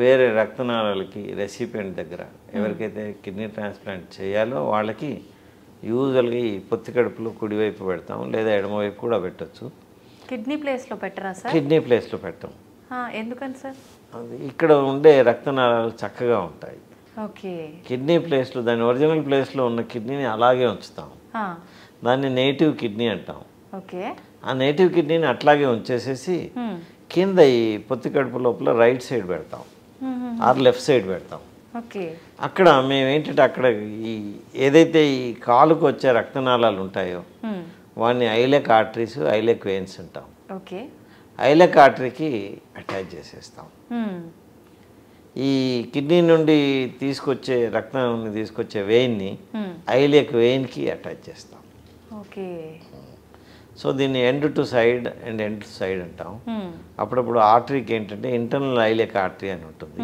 వేరే రక్తనాళాలకి రెసిపియంట్ దగ్గర ఎవరికైతే కిడ్నీ ట్రాన్స్ప్లాంట్ చేయాలో వాళ్ళకి యూజువల్గా ఈ పొత్తి కడుపులో కుడివైపు పెడతాం, లేదా ఎడమవైపు కూడా పెట్టచ్చు. కిడ్నీ ప్లేస్లో పెట్టరా సార్? కిడ్నీ ప్లేస్లో పెట్టాం. ఎందుకని సార్? అది ఇక్కడ ఉండే రక్తనాళాలు చక్కగా ఉంటాయి. ఓకే. కిడ్నీ ప్లేస్లో దాని ఒరిజినల్ ప్లేస్లో ఉన్న కిడ్నీని అలాగే ఉంచుతాం. దాన్ని నేటివ్ కిడ్నీ అంటాం. ఓకే. ఆ నేటివ్ కిడ్నీని అట్లాగే ఉంచేసేసి కింద ఈ పొత్తి కడుపు లోపల రైట్ సైడ్ పెడతాం ఆర్ లెఫ్ట్ సైడ్ పెడతాం. ఓకే. అక్కడ మేము ఏంటంటే అక్కడ ఈ ఏదైతే ఈ కాలుకు వచ్చే రక్తనాళాలు ఉంటాయో వాడిని ఐలెక్ ఆర్టరీస్ ఐలెక్ వెయిన్స్ అంటాం. ఓకే. ఐలెక్ ఆర్టరీకి అటాచ్ చేసేస్తాం. ఈ కిడ్నీ నుండి తీసుకొచ్చే రక్తాన్ని తీసుకొచ్చే వెయిన్ని ఐలెక్ వెయిన్కి అటాచ్ చేస్తాం. ఓకే. సో దీన్ని end to side and end to side అంటాం. అప్పుడప్పుడు ఆర్టరీకి ఏంటంటే ఇంటర్నల్ ఐలెక్ ఆర్టరీ అని ఉంటుంది.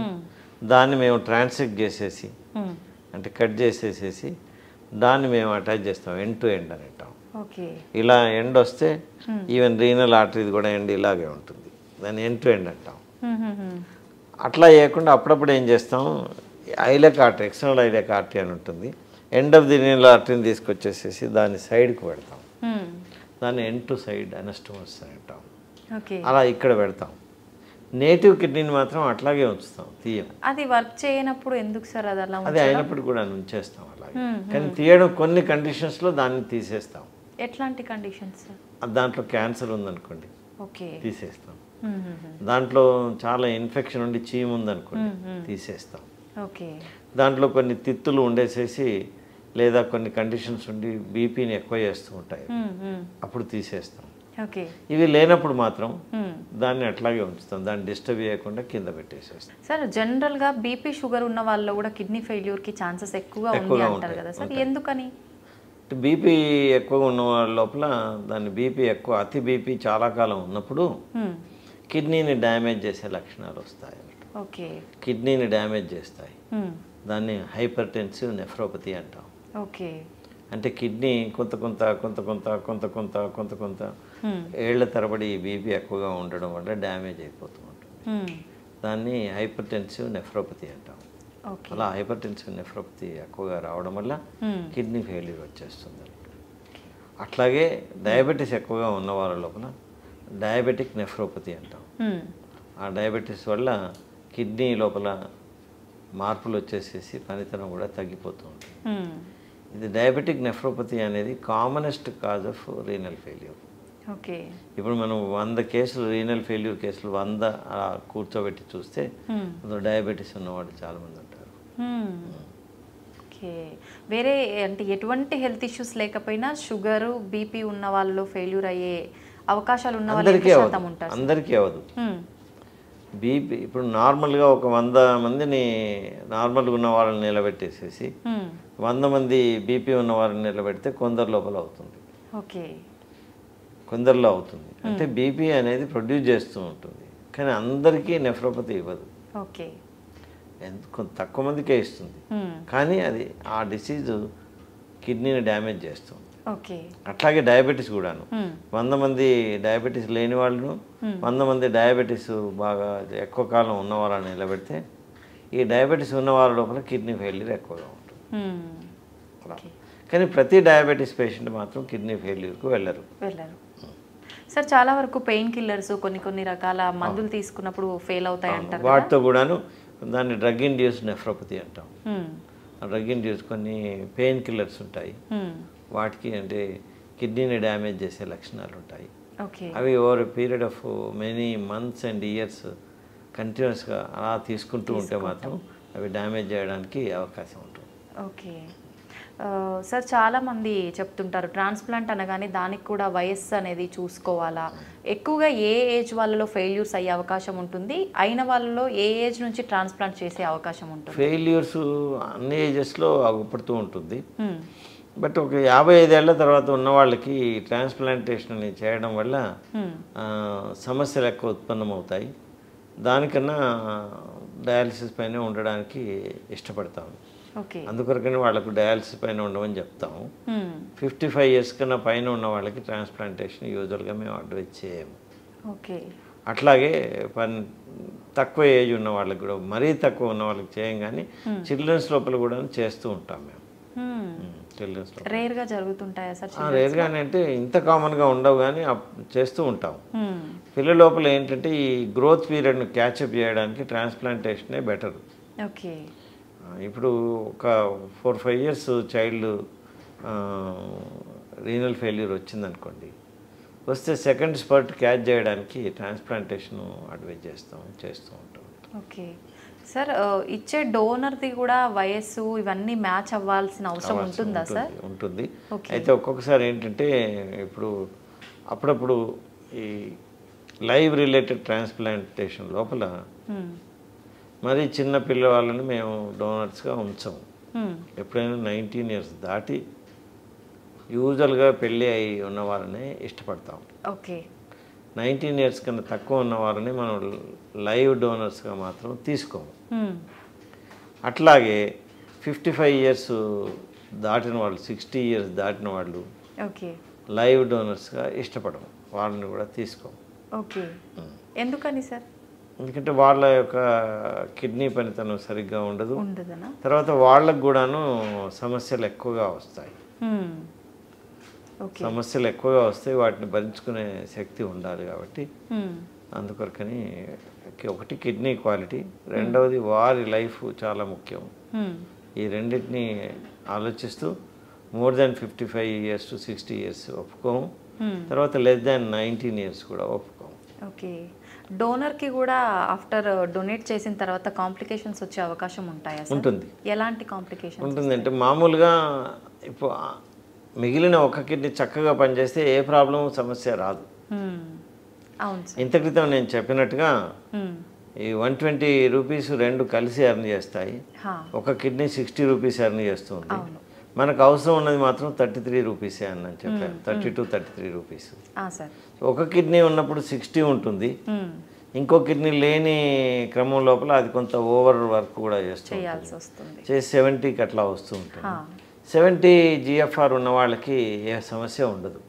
దాన్ని మేము ట్రాన్సెక్ట్ చేసేసి అంటే కట్ చేసేసేసి దాన్ని మేము అటాచ్ చేస్తాం. ఎండ్ టు ఎండ్ అని అంటాం. ఇలా ఎండ్ వస్తే ఈవెన్ రీనల్ ఆర్టరీది కూడా ఎండ్ ఇలాగే ఉంటుంది. దాన్ని ఎండ్ టు ఎండ్ అంటాం. అట్లా చేయకుండా అప్పుడప్పుడు ఏం చేస్తాం, ఐలెక్ ఆర్టరీ ఎక్స్టర్నల్ ఐలెక్ ఆర్టరీ అని ఉంటుంది. ఎండ్ ఆఫ్ ది రీనల్ ఆర్టరీని తీసుకొచ్చేసేసి దాన్ని సైడ్కి పెడతాం. దాన్ని ఎండ్ టు సైడ్ అనస్టోమస్ అని అంటాం. అలా ఇక్కడ పెడతాం. నేటివ్ కిడ్నీని మాత్రం అట్లాగే ఉంచుతాం, తీయం. అది వర్క్ చేయనప్పుడు ఎందుకు సార్ అది అలా? అది అయినప్పుడు కూడా ఉంచేస్తాం అలాగే. కానీ తీయడం కొన్ని కండిషన్స్లో దాన్ని తీసేస్తాం. ఎట్లాంటి కండిషన్స్? దాంట్లో క్యాన్సర్ ఉందనుకోండి తీసేస్తాం. దాంట్లో చాలా ఇన్ఫెక్షన్ ఉండి చీము ఉందనుకోండి తీసేస్తాం. దాంట్లో కొన్ని తిత్తులు ఉండేసేసి లేదా కొన్ని కండిషన్స్ ఉండి బీపీని ఎక్కువ చేస్తూ ఉంటాయి, అప్పుడు తీసేస్తాం. ఇవి లేనప్పుడు మాత్రం దాన్ని అట్లాగే ఉంచుతాం. దాన్ని డిస్టర్బ్ చేయకుండా కింద పెట్టేసేస్తాం. సార్ జనరల్గా బీపీ షుగర్ ఉన్న వాళ్ళు కూడా కిడ్నీ ఫెయిల్యూర్కి ఛాన్సెస్ ఎక్కువగా ఉంటాయి కదా సార్, ఎందుకని? బీపీ ఎక్కువగా ఉన్న వాళ్ళ లోపల దాన్ని బీపీ ఎక్కువ అతి బీపీ చాలా కాలం ఉన్నప్పుడు కిడ్నీని డ్యామేజ్ చేసే లక్షణాలు వస్తాయి. కిడ్నీని డ్యామేజ్ చేస్తాయి. దాన్ని హైపర్టెన్సివ్ నెఫ్రోపతి అంటాం. అంటే కిడ్నీ కొంత కొంత కొంత కొంత కొంత కొంత కొంత కొంత ఏళ్ల తరబడి బీపీ ఎక్కువగా ఉండడం వల్ల డ్యామేజ్ అయిపోతూ ఉంటుంది. దాన్ని హైపర్టెన్సివ్ నెఫ్రోపతి అంటాం. అలా హైపర్టెన్సివ్ నెఫ్రోపతి ఎక్కువగా రావడం వల్ల కిడ్నీ ఫెయిల్యూర్ వచ్చేస్తుంది. అట్లాగే డయాబెటీస్ ఎక్కువగా ఉన్న వాళ్ళ లోపల డయాబెటిక్ నెఫ్రోపతి అంటాం. ఆ డయాబెటీస్ వల్ల కిడ్నీ లోపల మార్పులు వచ్చేసేసి పనితనం కూడా తగ్గిపోతూ ఉంటుంది. ఇది డయాబెటిక్ నెఫ్రోపతి అనేది commonest cause of renal failure. ఇప్పుడు మనం 100 కేసులు రీనల్ ఫెయిల్యూర్ కేసులు 100 కూర్చోబెట్టి చూస్తే డయాబెటీస్ ఉన్నవాళ్ళు చాలామంది ఉంటారు. వేరే అంటే ఎటువంటి హెల్త్ ఇష్యూస్ లేకపోయినా షుగర్ బీపీ ఉన్న వాళ్ళు ఫెయిల్యూర్ అయ్యే అవకాశాలు ఉన్న అందరికీ అవ్వదు. బీపీ ఇప్పుడు నార్మల్గా ఒక 100 మందిని నార్మల్గా ఉన్న వాళ్ళని నిలబెట్టేసేసి 100 మంది బీపీ ఉన్న వాళ్ళని నిలబెడితే కొందరు లోపల అవుతుంది, కొందరిలో అవుతుంది. అంటే బీపీ అనేది ప్రొడ్యూస్ చేస్తూ ఉంటుంది, కానీ అందరికీ నెఫ్రోపతి ఇవ్వదు. కొంత తక్కువ మందికే ఇస్తుంది, కానీ అది ఆ డిసీజు కిడ్నీని డ్యామేజ్ చేస్తుంది. అట్లాగే డయాబెటీస్ కూడాను 100 మంది డయాబెటీస్ లేని వాళ్ళను 100 మంది డయాబెటీస్ బాగా ఎక్కువ కాలం ఉన్న వాళ్ళని నిలబెడితే ఈ డయాబెటీస్ ఉన్న వాళ్ళ లోపల కిడ్నీ ఫెయిల్యూర్ ఎక్కువగా ఉంటుంది. కానీ ప్రతి డయాబెటీస్ పేషెంట్ మాత్రం కిడ్నీ ఫెయిల్యూర్కు వెళ్ళరు. సార్ చాలా వరకు పెయిన్ కిల్లర్స్ కొన్ని రకాల మందులు తీసుకున్నప్పుడు ఫెయిల్ అవుతాయి అంటారు. వాటితో కూడాను దాన్ని డ్రగ్ ఇండ్యూస్డ్ నెఫ్రోపతి అంటాం. డ్రగ్ ఇండ్యూస్ కొన్ని పెయిన్ కిల్లర్స్ ఉంటాయి, వాటికి అంటే కిడ్నీని డ్యామేజ్ చేసే లక్షణాలు ఉంటాయి. అవి over period of many months and years కంటిన్యూస్గా అలా తీసుకుంటూ ఉంటే మాత్రం అవి డ్యామేజ్ చేయడానికి అవకాశం ఉంటుంది. సార్ చాలామంది చెప్తుంటారు ట్రాన్స్ప్లాంట్ అనగానే దానికి కూడా వయస్సు అనేది చూసుకోవాలా, ఎక్కువగా ఏ ఏజ్ వాళ్ళలో ఫెయిల్యూర్స్ అయ్యే అవకాశం ఉంటుంది, అయిన వాళ్ళలో ఏ ఏజ్ నుంచి ట్రాన్స్ప్లాంట్ చేసే అవకాశం ఉంటుంది? ఫెయిల్యూర్స్ అన్ని ఏజెస్లో అగుపడుతూ ఉంటుంది. బట్ ఒక 55 ఏళ్ల తర్వాత ఉన్న వాళ్ళకి ట్రాన్స్ప్లాంటేషన్ చేయడం వల్ల సమస్యలు ఎక్కువ ఉత్పన్నమవుతాయి. దానికన్నా డయాలసిస్ పైన ఉండడానికి ఇష్టపడతాము. అందుకొరకని వాళ్ళకు డయాలసిస్ పైన ఉండమని చెప్తాము. 55 ఇయర్స్ కన్నా పైన ఉన్న వాళ్ళకి ట్రాన్స్ప్లాంటేషన్ యూజువల్గా మేము అడ్వైజ్ చేయము. అట్లాగే తక్కువ ఏజ్ ఉన్న వాళ్ళకి కూడా, మరీ తక్కువ ఉన్న వాళ్ళకి చేయం, కానీ చిల్డ్రన్స్ లోపల కూడా చేస్తూ ఉంటాం మేము. ఆస్ట్రేలియన్స్లో. రేర్గా జరుగుతుంటాయా సార్? రేర్గా అంటే ఇంత కామన్గా ఉండవు, కానీ చేస్తూ ఉంటాం. పిల్లల లోపల ఏంటంటే ఈ గ్రోత్ పీరియడ్ను క్యాచప్ చేయడానికి ట్రాన్స్ప్లాంటేషనే బెటర్. ఓకే. ఇప్పుడు ఒక 4-5 years చైల్డ్ రీనల్ ఫెయిల్యూర్ వచ్చిందనుకోండి, వస్తే సెకండ్ స్పర్ట్ క్యాచ్ చేయడానికి ట్రాన్స్ప్లాంటేషన్ అడ్వైజ్ చేస్తూ ఉంటాం. ఓకే సార్, ఇచ్చే డోనర్ది కూడా వయస్సు ఇవన్నీ మ్యాచ్ అవ్వాల్సిన అవసరం ఉంటుందా సార్? ఉంటుంది. అయితే ఒక్కొక్కసారి ఏంటంటే ఇప్పుడు అప్పుడప్పుడు ఈ లైవ్ రిలేటెడ్ ట్రాన్స్ప్లాంటేషన్ లోపల మరి చిన్న పిల్లవాళ్ళని మేము డోనర్స్గా ఉంచాము. ఎప్పుడైనా 19 years దాటి యూజువల్గా పెళ్ళి అయి ఉన్న వాళ్ళని ఇష్టపడతాం. ఓకే. 19 years కన్నా తక్కువ ఉన్న వాళ్ళని మనం లైవ్ డోనర్స్గా మాత్రం తీసుకోము. అట్లాగే 55 years దాటిన వాళ్ళు, 60 years దాటిన వాళ్ళు ఓకే లైవ్ డోనర్స్గా ఇష్టపడము, వాళ్ళని కూడా తీసుకోము. ఓకే. ఎందుకని సార్? ఎందుకంటే వాళ్ళ యొక్క కిడ్నీ పనితనం సరిగ్గా ఉండదు, ఉండదనా? తర్వాత వాళ్ళకు కూడాను సమస్యలు ఎక్కువగా వస్తాయి. సమస్యలు ఎక్కువగా వస్తాయి, వాటిని భరించుకునే శక్తి ఉండాలి. కాబట్టి అందుకొరకని ఒకటి కిడ్నీ క్వాలిటీ, రెండవది వారి లైఫ్ చాలా ముఖ్యం. ఈ రెండింటిని ఆలోచిస్తూ more than 55 years to 60 years ఒప్పుకోము, తర్వాత less than 19 years కూడా ఒప్పుకోము. ఓకే. డోనర్కి కూడా ఆఫ్టర్ డొనేట్ చేసిన తర్వాత కాంప్లికేషన్స్ వచ్చే అవకాశం ఉంటాయా? ఉంటుంది. ఎలాంటి కాంప్లికేషన్స్ ఉంటుందంటే మామూలుగా ఇప్పుడు మిగిలిన ఒక కిడ్నీ చక్కగా పనిచేస్తే ఏ ప్రాబ్లం సమస్య రాదు. అవును సార్. ఇంత క్రితం నేను చెప్పినట్టుగా ఈ 120 rupees రెండు కలిసి ఎర్న్ చేస్తాయి, ఒక కిడ్నీ 60 rupees ఎర్న్ చేస్తుంది. మనకు అవసరం ఉన్నది మాత్రం 33 rupees అని చెప్పాను, 32-33 rupees. ఒక కిడ్నీ ఉన్నప్పుడు 60 ఉంటుంది, ఇంకో కిడ్నీ లేని క్రమం లోపల అది కొంత ఓవర్ వర్క్ కూడా చేస్తుంది, 70కి అట్లా వస్తూ ఉంటుంది. 70 GFR ఉన్న వాళ్ళకి ఏ సమస్య ఉండదు.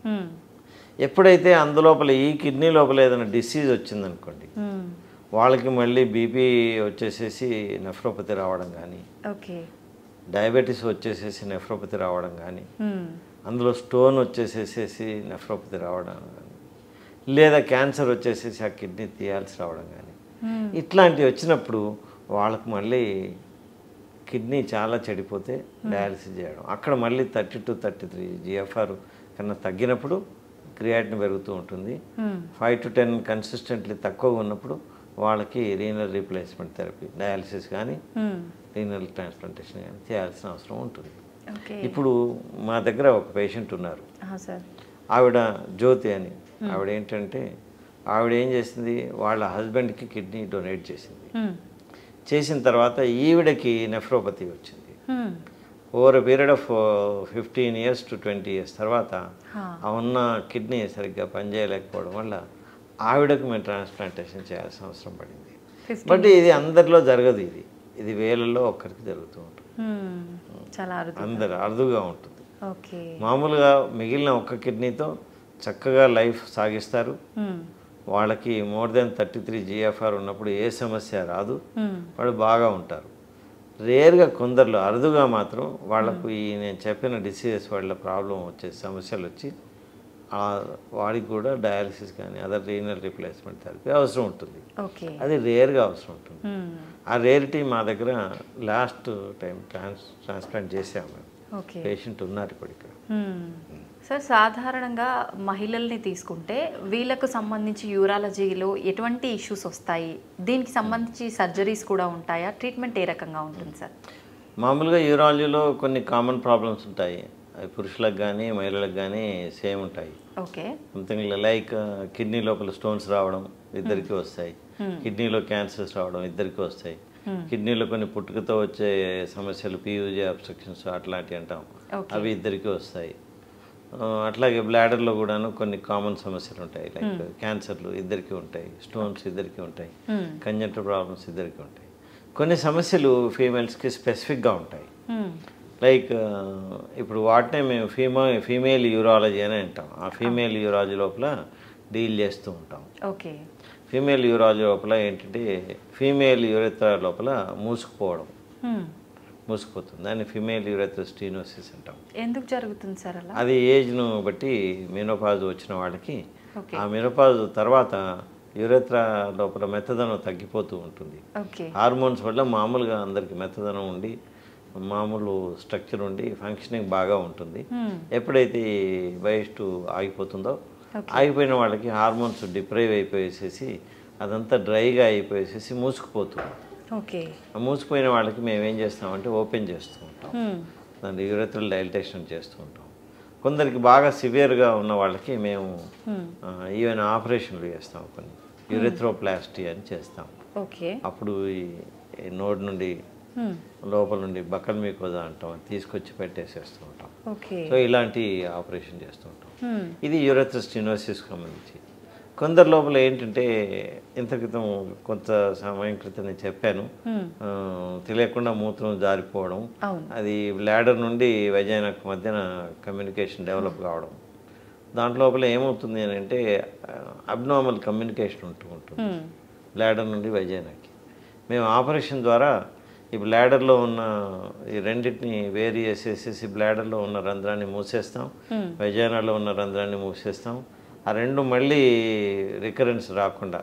ఎప్పుడైతే అందులోపల ఈ కిడ్నీ లోపల ఏదైనా డిసీజ్ వచ్చిందనుకోండి, వాళ్ళకి మళ్ళీ బీపీ వచ్చేసేసి నెఫ్రోపతి రావడం కానీ, డయాబెటీస్ వచ్చేసేసి నెఫ్రోపతి రావడం కానీ, అందులో స్టోన్ వచ్చేసేసి నెఫ్రోపతి రావడం కానీ, లేదా క్యాన్సర్ వచ్చేసేసి ఆ కిడ్నీ తీయాల్సి రావడం కానీ, ఇట్లాంటివి వచ్చినప్పుడు వాళ్ళకు మళ్ళీ కిడ్నీ చాలా చెడిపోతే డయాలసిస్ చేయడం, అక్కడ మళ్ళీ 32-33 GFR కన్నా తగ్గినప్పుడు క్రియాటిన్ పెరుగుతూ ఉంటుంది. 5 to 10 కన్సిస్టెంట్లీ తక్కువగా ఉన్నప్పుడు వాళ్ళకి రీనల్ రీప్లేస్మెంట్ థెరపీ, డయాలసిస్ కానీ రీనల్ ట్రాన్స్ప్లాంటేషన్ కానీ చేయాల్సిన అవసరం ఉంటుంది. ఇప్పుడు మా దగ్గర ఒక పేషెంట్ ఉన్నారు, ఆవిడ జ్యోతి అని. ఆవిడ ఏంటంటే ఆవిడ ఏం చేసింది, వాళ్ళ హస్బెండ్కి కిడ్నీ డొనేట్ చేసింది. చేసిన తర్వాత ఈవిడకి నెఫ్రోపతి వచ్చింది. Over a period of 15 years to 20 years తర్వాత ఆ ఉన్న కిడ్నీ సరిగ్గా పనిచేయలేకపోవడం వల్ల ఆవిడకు మేము ట్రాన్స్ప్లాంటేషన్ చేయాల్సిన అవసరం పడింది. బట్ ఇది అందరిలో జరగదు, ఇది వేలల్లో ఒక్కరికి జరుగుతూ ఉంటుంది, అందరు అరుదుగా ఉంటుంది. మామూలుగా మిగిలిన ఒక్క కిడ్నీతో చక్కగా లైఫ్ సాగిస్తారు. వాళ్ళకి more than 33 GFR ఉన్నప్పుడు ఏ సమస్య రాదు, వాళ్ళు బాగా ఉంటారు. రేర్గా కొందరిలో అరుదుగా మాత్రం వాళ్ళకు ఈ నేను చెప్పిన డిసీజెస్ వాళ్ళ ప్రాబ్లం వచ్చే సమస్యలు వచ్చి వాడికి కూడా డయాలసిస్ కానీ అదర్ రీనల్ రీప్లేస్మెంట్ థెరపీ అవసరం ఉంటుంది. అది రేర్గా అవసరం ఉంటుంది. ఆ రేరిటీ మా దగ్గర లాస్ట్ టైం ట్రాన్స్ప్లాంట్ చేసాము. పేషెంట్ ఉన్నారు ఇప్పుడు ఇక్కడ. సార్, సాధారణంగా మహిళల్ని తీసుకుంటే వీళ్ళకు సంబంధించి యూరాలజీలో ఎటువంటి ఇష్యూస్ వస్తాయి? దీనికి సంబంధించి సర్జరీస్ కూడా ఉంటాయా? ట్రీట్మెంట్ ఏ రకంగా ఉంటుంది సార్? మామూలుగా యూరాలజీలో కొన్ని కామన్ ప్రాబ్లమ్స్ ఉంటాయి, పురుషులకు కానీ మహిళలకు కానీ సేమ్ ఉంటాయి. సంథింగ్ లైక్ కిడ్నీ లోపల స్టోన్స్ రావడం ఇద్దరికి వస్తాయి, కిడ్నీలో క్యాన్సర్స్ రావడం ఇద్దరికి వస్తాయి, కిడ్నీలో కొన్ని పుట్టుకతో వచ్చే సమస్యలు పియూజీ అబ్స్ట్రక్షన్స్ అట్లాంటివి అంటాం, అవి ఇద్దరికి వస్తాయి. అట్లాగే బ్లాడర్లో కూడాను కొన్ని కామన్ సమస్యలు ఉంటాయి, లైక్ క్యాన్సర్లు ఇద్దరికి ఉంటాయి, స్టోన్స్ ఇద్దరికి ఉంటాయి, కంజంటల్ ప్రాబ్లమ్స్ ఇద్దరికి ఉంటాయి. కొన్ని సమస్యలు ఫీమేల్స్కి స్పెసిఫిక్గా ఉంటాయి, లైక్ ఇప్పుడు వాటినే మేము ఫీమేల్ యూరాలజీ అని అంటాం. ఆ ఫీమేల్ యూరాలజీ లోపల డీల్ చేస్తూ ఉంటాం. ఫీమేల్ యూరాలజీ లోపల ఏంటంటే ఫీమేల్ యూరెత్రా లోపల మూసుకుపోతుంది. దాన్ని ఫిమేల్ యూరెథ్రల్ స్టీనోసిస్ అంటాం. ఎందుకు జరుగుతుంది సార్ అలా? అది ఏజ్ను బట్టి మెనోపాజ్ వచ్చిన వాళ్ళకి ఓకే. ఆ మెనోపాజ్ తర్వాత యూరెథ్రా లోపల మెత్తదనం తగ్గిపోతూ ఉంటుంది. ఓకే. హార్మోన్స్ వల్ల మామూలుగా అందరికి మెత్తదనం ఉండి మామూలు స్ట్రక్చర్ ఉండి ఫంక్షనింగ్ బాగా ఉంటుంది. ఎప్పుడైతే వయస్సు ఆగిపోతుందో ఆగిపోయిన వాళ్ళకి హార్మోన్స్ డిప్రైవ్ అయిపోయేసేసి అదంతా డ్రైగా అయిపోయేసేసి మూసుకుపోతుంది. ఓకే. మూసిపోయిన వాళ్ళకి మేము ఏం చేస్తామంటే ఓపెన్ చేస్తూ ఉంటాం, దాన్ని యూరెథ్రల్ డైలటేషన్ చేస్తూ ఉంటాం. కొందరికి బాగా సివియర్గా ఉన్న వాళ్ళకి మేము ఈవెన్ ఆపరేషన్లు చేస్తాం, కొన్ని యూరెథ్రోప్లాస్టీ అని చేస్తాం. ఓకే. అప్పుడు ఈ నోడ్ నుండి లోపల నుండి బకల్ మీకోజా అంటాం, తీసుకొచ్చి పెట్టేసేస్తూ ఉంటాం. సో ఇలాంటి ఆపరేషన్ చేస్తూ ఉంటాం. ఇది యూరెథ్రల్ స్టీనోసిస్కి సంబంధించి. కొందరి లోపల ఏంటంటే ఇంత క్రితం కొంత సమయం క్రితం నేను చెప్పాను, తెలియకుండా మూత్రం జారిపోవడం, అది బ్లాడర్ నుండి వెజైనాకు మధ్యన కమ్యూనికేషన్ డెవలప్ కావడం. దాంట్లోపల ఏమవుతుంది అని అంటే అబ్నార్మల్ కమ్యూనికేషన్ ఉంటుంది బ్లాడర్ నుండి వెజైనాకి. మేము ఆపరేషన్ ద్వారా ఈ బ్లాడర్లో ఉన్న ఈ రెండింటిని వేరు చేసేసేసి బ్లాడర్లో ఉన్న రంధ్రాన్ని మూసేస్తాం, వెజైనాలో ఉన్న రంధ్రాన్ని మూసేస్తాం. ఆ రెండు మళ్ళీ రికరెన్స్ రాకుండా,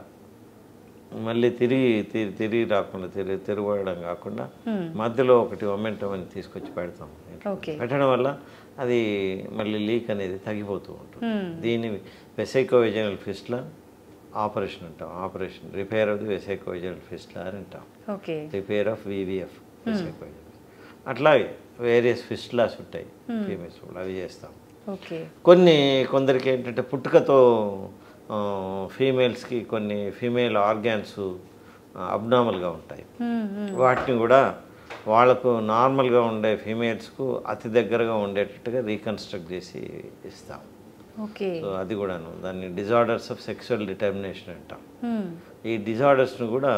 మళ్ళీ తిరిగి రాకుండా, తిరగడం కాకుండా మధ్యలో ఒకటి మొమెంటం అని తీసుకొచ్చి పెడతాం. పెట్టడం వల్ల అది మళ్ళీ లీక్ అనేది తగ్గిపోతూ ఉంటుంది. దీన్ని వెసైకోవెజైనల్ ఫిస్టులా ఆపరేషన్ అంటాం. Operation repair of the vesicovaginal fistula అని అంటాం. Repair of VVF vesicovaginal. అట్లాగే వేరియస్ ఫిస్టులాస్ ఉంటాయి ఫీమేల్స్, అవి చేస్తాం. కొందరికి ఏంటంటే పుట్టుకతో ఫీమేల్స్కి కొన్ని ఫీమేల్ ఆర్గాన్స్ అబ్నార్మల్గా ఉంటాయి. వాటిని కూడా వాళ్ళకు నార్మల్గా ఉండే ఫీమేల్స్కు అతి దగ్గరగా ఉండేటట్టుగా రీకన్స్ట్రక్ట్ చేసి ఇస్తాం. సో అది కూడాను దాన్ని డిజార్డర్స్ ఆఫ్ సెక్సువల్ డిటర్మినేషన్ అంటాం. ఈ డిజార్డర్స్ను కూడా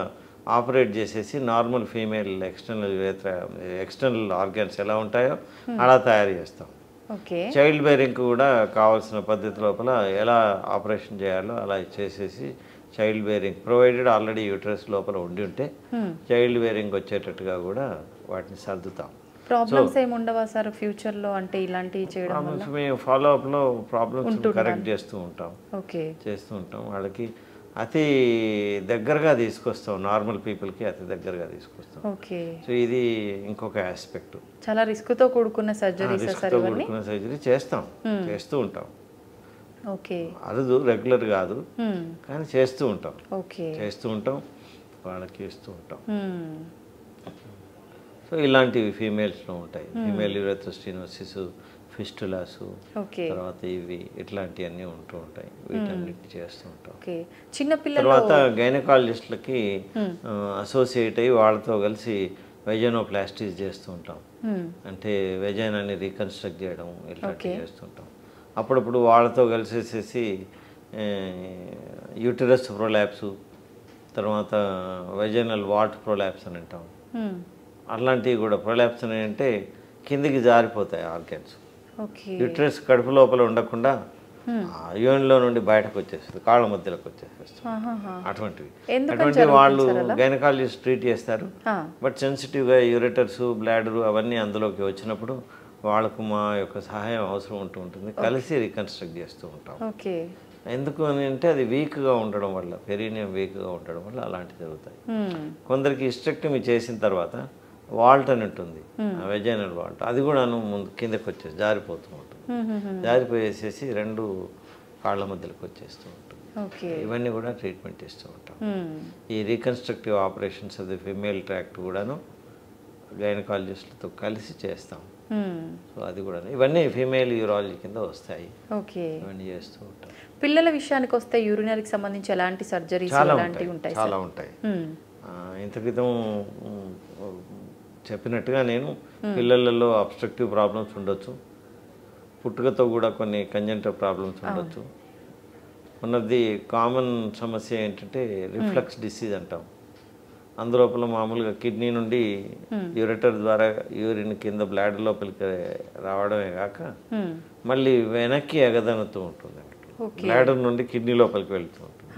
ఆపరేట్ చేసేసి నార్మల్ ఫీమేల్ ఎక్స్టర్నల్ ఆర్గాన్స్ ఎలా ఉంటాయో అలా తయారు చేస్తాం. చైల్డ్ బేరింగ్ కూడా కావాల్సిన పద్ధతి లోపల ఎలా ఆపరేషన్ చేయాలో అలా చేసేసి child bearing provided already uterus లోపల ఉండి ఉంటే చైల్డ్ బేరింగ్ వచ్చేటట్టుగా కూడా వాటిని సర్దుతాం. ప్రాబ్లమ్స్ ఏమి ఉండవా సార్ ఫ్యూచర్లో? అంటే ఇలాంటివి చేయడం వల్ల మేము ఫాలో అప్లో ప్రాబ్లమ్స్ కరెక్ట్ చేస్తూ ఉంటాం. వాళ్ళకి అతి దగ్గరగా తీసుకొస్తాం, నార్మల్ పీపుల్కి అతి దగ్గరగా తీసుకొస్తాం. సో ఇది ఇంకొక ఆస్పెక్ట్. చాలా రిస్క్తో కూడుకున్న సర్జరీ చేస్తూ ఉంటాం. అరుదు, రెగ్యులర్ కాదు, కానీ చేస్తూ ఉంటాం వాళ్ళకి ఇస్తూ ఉంటాం. సో ఇలాంటివి ఫీమేల్స్లో ఉంటాయి. ఫీమేల్ యూరెథ్రల్ స్టీనోసిస్, ఫిస్టులాస్, తర్వాత ఇవి ఇట్లాంటివన్నీ ఉంటూ ఉంటాయి. వీటన్నిటిని చేస్తూ ఉంటాం. తర్వాత గైనకాలజిస్టులకి అసోసియేట్ అయ్యి వాళ్ళతో కలిసి వెజైనోప్లాస్టీస్ చేస్తూ ఉంటాం. అంటే వెజైనాన్ని రీకన్స్ట్రక్ట్ చేయడం ఇట్లాంటివి చేస్తుంటాం. అప్పుడప్పుడు వాళ్ళతో కలిసేసేసి యూటరస్ ప్రొలాప్స్, తర్వాత వెజైనల్ వాల్ట్ ప్రొలాప్స్ అని అంటాం. అట్లాంటివి కూడా ప్రొలాప్స్ అని అంటే కిందికి జారిపోతాయి ఆర్గాన్స్. యూట్రస్ కడుపు లోపల ఉండకుండా యూనిలో నుండి బయటకు వచ్చేస్తుంది, కాళ్ళ మధ్యలోకి వచ్చేస్తుంది. అటువంటివి వాళ్ళు గైనకాలజిస్ట్ ట్రీట్ చేస్తారు. బట్ సెన్సిటివ్గా యూరెటర్స్, బ్లాడరు అవన్నీ అందులోకి వచ్చినప్పుడు వాళ్ళకు మా యొక్క సహాయం అవసరం ఉంటుంది. కలిసి రీకన్స్ట్రక్ట్ చేస్తూ ఉంటాం. ఎందుకు అని అంటే అది వీక్గా ఉండడం వల్ల, పెరీనియం వీక్గా ఉండడం వల్ల అలాంటివి జరుగుతాయి. కొందరికి హిస్టెక్టమీ చేసిన తర్వాత వాల్ట్ అని ఉంటుంది, వెజైనల్ వాల్ట్, అది కూడా ముందు కిందకి వచ్చేసి జారిపోతూ ఉంటుంది. జారిపోయేసేసి రెండు కాళ్ళ మధ్యలోకి వచ్చేస్తూ ఉంటుంది. ఇవన్నీ కూడా ట్రీట్మెంట్ ఇస్తూ ఉంటాం. ఈ రీకన్స్ట్రక్టివ్ ఆపరేషన్స్ అది ఫిమేల్ ట్రాక్ట్ కూడాను గైనకాలజిస్టులతో కలిసి చేస్తాం. సో అది కూడా ఇవన్నీ ఫీమేల్ యూరాలజీ కింద వస్తాయి. ఇవన్నీ చేస్తూ ఉంటాం. పిల్లల విషయానికి వస్తే యూరినరీకి సంబంధించి ఎలాంటి సర్జరీస్ ఉంటాయి? చాలా ఉంటాయి. ఇంత క్రితం చెప్పినట్టుగా నేను పిల్లలలో అబ్స్ట్రక్టివ్ ప్రాబ్లమ్స్ ఉండొచ్చు, పుట్టుకతో కూడా కొన్ని కంజెంటల్ ప్రాబ్లమ్స్ ఉండొచ్చు. ఉన్నది కామన్ సమస్య ఏంటంటే రిఫ్లక్స్ డిసీజ్ అంటాం. అందులోపల మామూలుగా కిడ్నీ నుండి యూరెటర్ ద్వారా యూరిన్ కింద బ్లాడర్ లోపలికి రావడమే కాక మళ్ళీ వెనక్కి ఎగదనుతూ ఉంటుంది. బ్లాడర్ నుండి కిడ్నీ లోపలికి వెళ్తూ ఉంటుంది.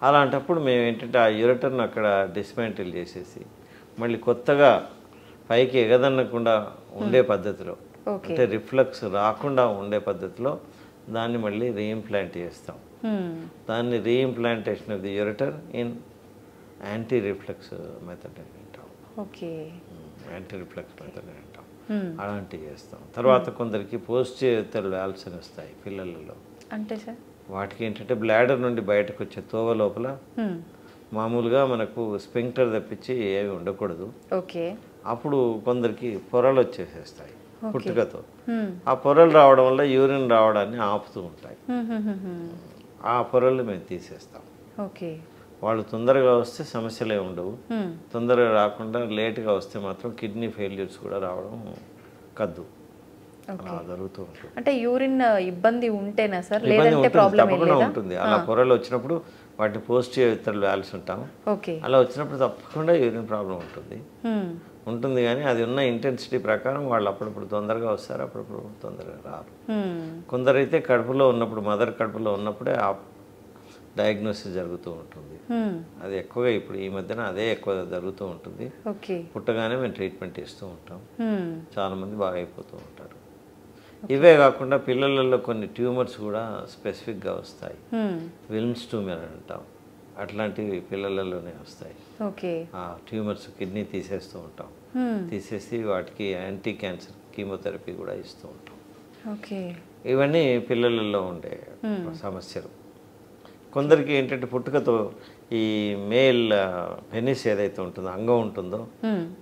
అలాంటప్పుడు మేము ఏంటంటే ఆ యూరెటర్ను అక్కడ డిస్మాంటిల్ చేసేసి మళ్ళీ కొత్తగా పైకి ఎగదన్నకుండా ఉండే పద్ధతిలో, అంటే రిఫ్లక్స్ రాకుండా ఉండే పద్ధతిలో దాన్ని మళ్ళీ రీఇంప్లాంట్ చేస్తాం. దాన్ని reimplantation of the ureter in anti reflux method అని అంటాం. యాంటీ రిఫ్లక్స్ మెథడ్ అని అంటాం. అలాంటివి చేస్తాం. తర్వాత కొందరికి పోస్టీరియర్ వాల్వ్స్ అని వస్తాయి పిల్లలలో. అంటే సార్ వాటికి ఏంటంటే బ్లాడర్ నుండి బయటకు వచ్చే తోవ లోపల మామూలుగా మనకు స్పింక్టర్ తప్పించి ఏమి ఉండకూడదు. అప్పుడు కొందరికి పొరలు వచ్చేసేస్తాయి పుట్టుకతో. ఆ పొరలు రావడం వల్ల యూరిన్ రావడాన్ని ఆపుతూ ఉంటాయి. ఆ పొరలు మేము తీసేస్తాం. వాళ్ళు తొందరగా వస్తే సమస్యలే ఉండవు. తొందరగా రాకుండా లేట్గా వస్తే మాత్రం కిడ్నీ ఫెయిల్యూర్స్ కూడా రావడం కద్దు జరుగుతూ ఉంటుంది. అంటే యూరిన్ ఇబ్బంది ఉంటేనా సార్, లేదంటే ప్రాబ్లం తప్పకుండా ఉంటుంది. అలా పొరలు వచ్చినప్పుడు వాటిని పోస్టీరియర్ వాల్వ్స్ ఉంటాం. అలా వచ్చినప్పుడు తప్పకుండా యూరిన్ ప్రాబ్లం ఉంటుంది. కానీ అది ఉన్న ఇంటెన్సిటీ ప్రకారం వాళ్ళు అప్పుడప్పుడు తొందరగా వస్తారు, అప్పుడప్పుడు తొందరగా రారు. కొందరైతే కడుపులో ఉన్నప్పుడు, మదర్ కడుపులో ఉన్నప్పుడే ఆ డయాగ్నోసిస్ జరుగుతూ ఉంటుంది. అది ఎక్కువగా ఇప్పుడు ఈ మధ్యన అదే ఎక్కువ జరుగుతూ ఉంటుంది. పుట్టగానే మేము ట్రీట్మెంట్ ఇస్తూ ఉంటాం. చాలా మంది బాగా అయిపోతూ ఉంటారు. ఇవే కాకుండా పిల్లలలో కొన్ని ట్యూమర్స్ కూడా స్పెసిఫిక్గా వస్తాయి. విల్మ్స్ ట్యూమర్ అని అంటాం. అట్లాంటివి పిల్లలలోనే వస్తాయి. ఆ ట్యూమర్స్ కిడ్నీ తీసేస్తూ ఉంటాం. తీసేసి వాటికి యాంటీ క్యాన్సర్ కీమోథెరపీ కూడా ఇస్తూ ఉంటాం. ఇవన్నీ పిల్లలలో ఉండే సమస్యలు. కొందరికి ఏంటంటే పుట్టుకతో ఈ మేల్ పెనిస్ ఏదైతే ఉంటుందో, అంగం ఉంటుందో,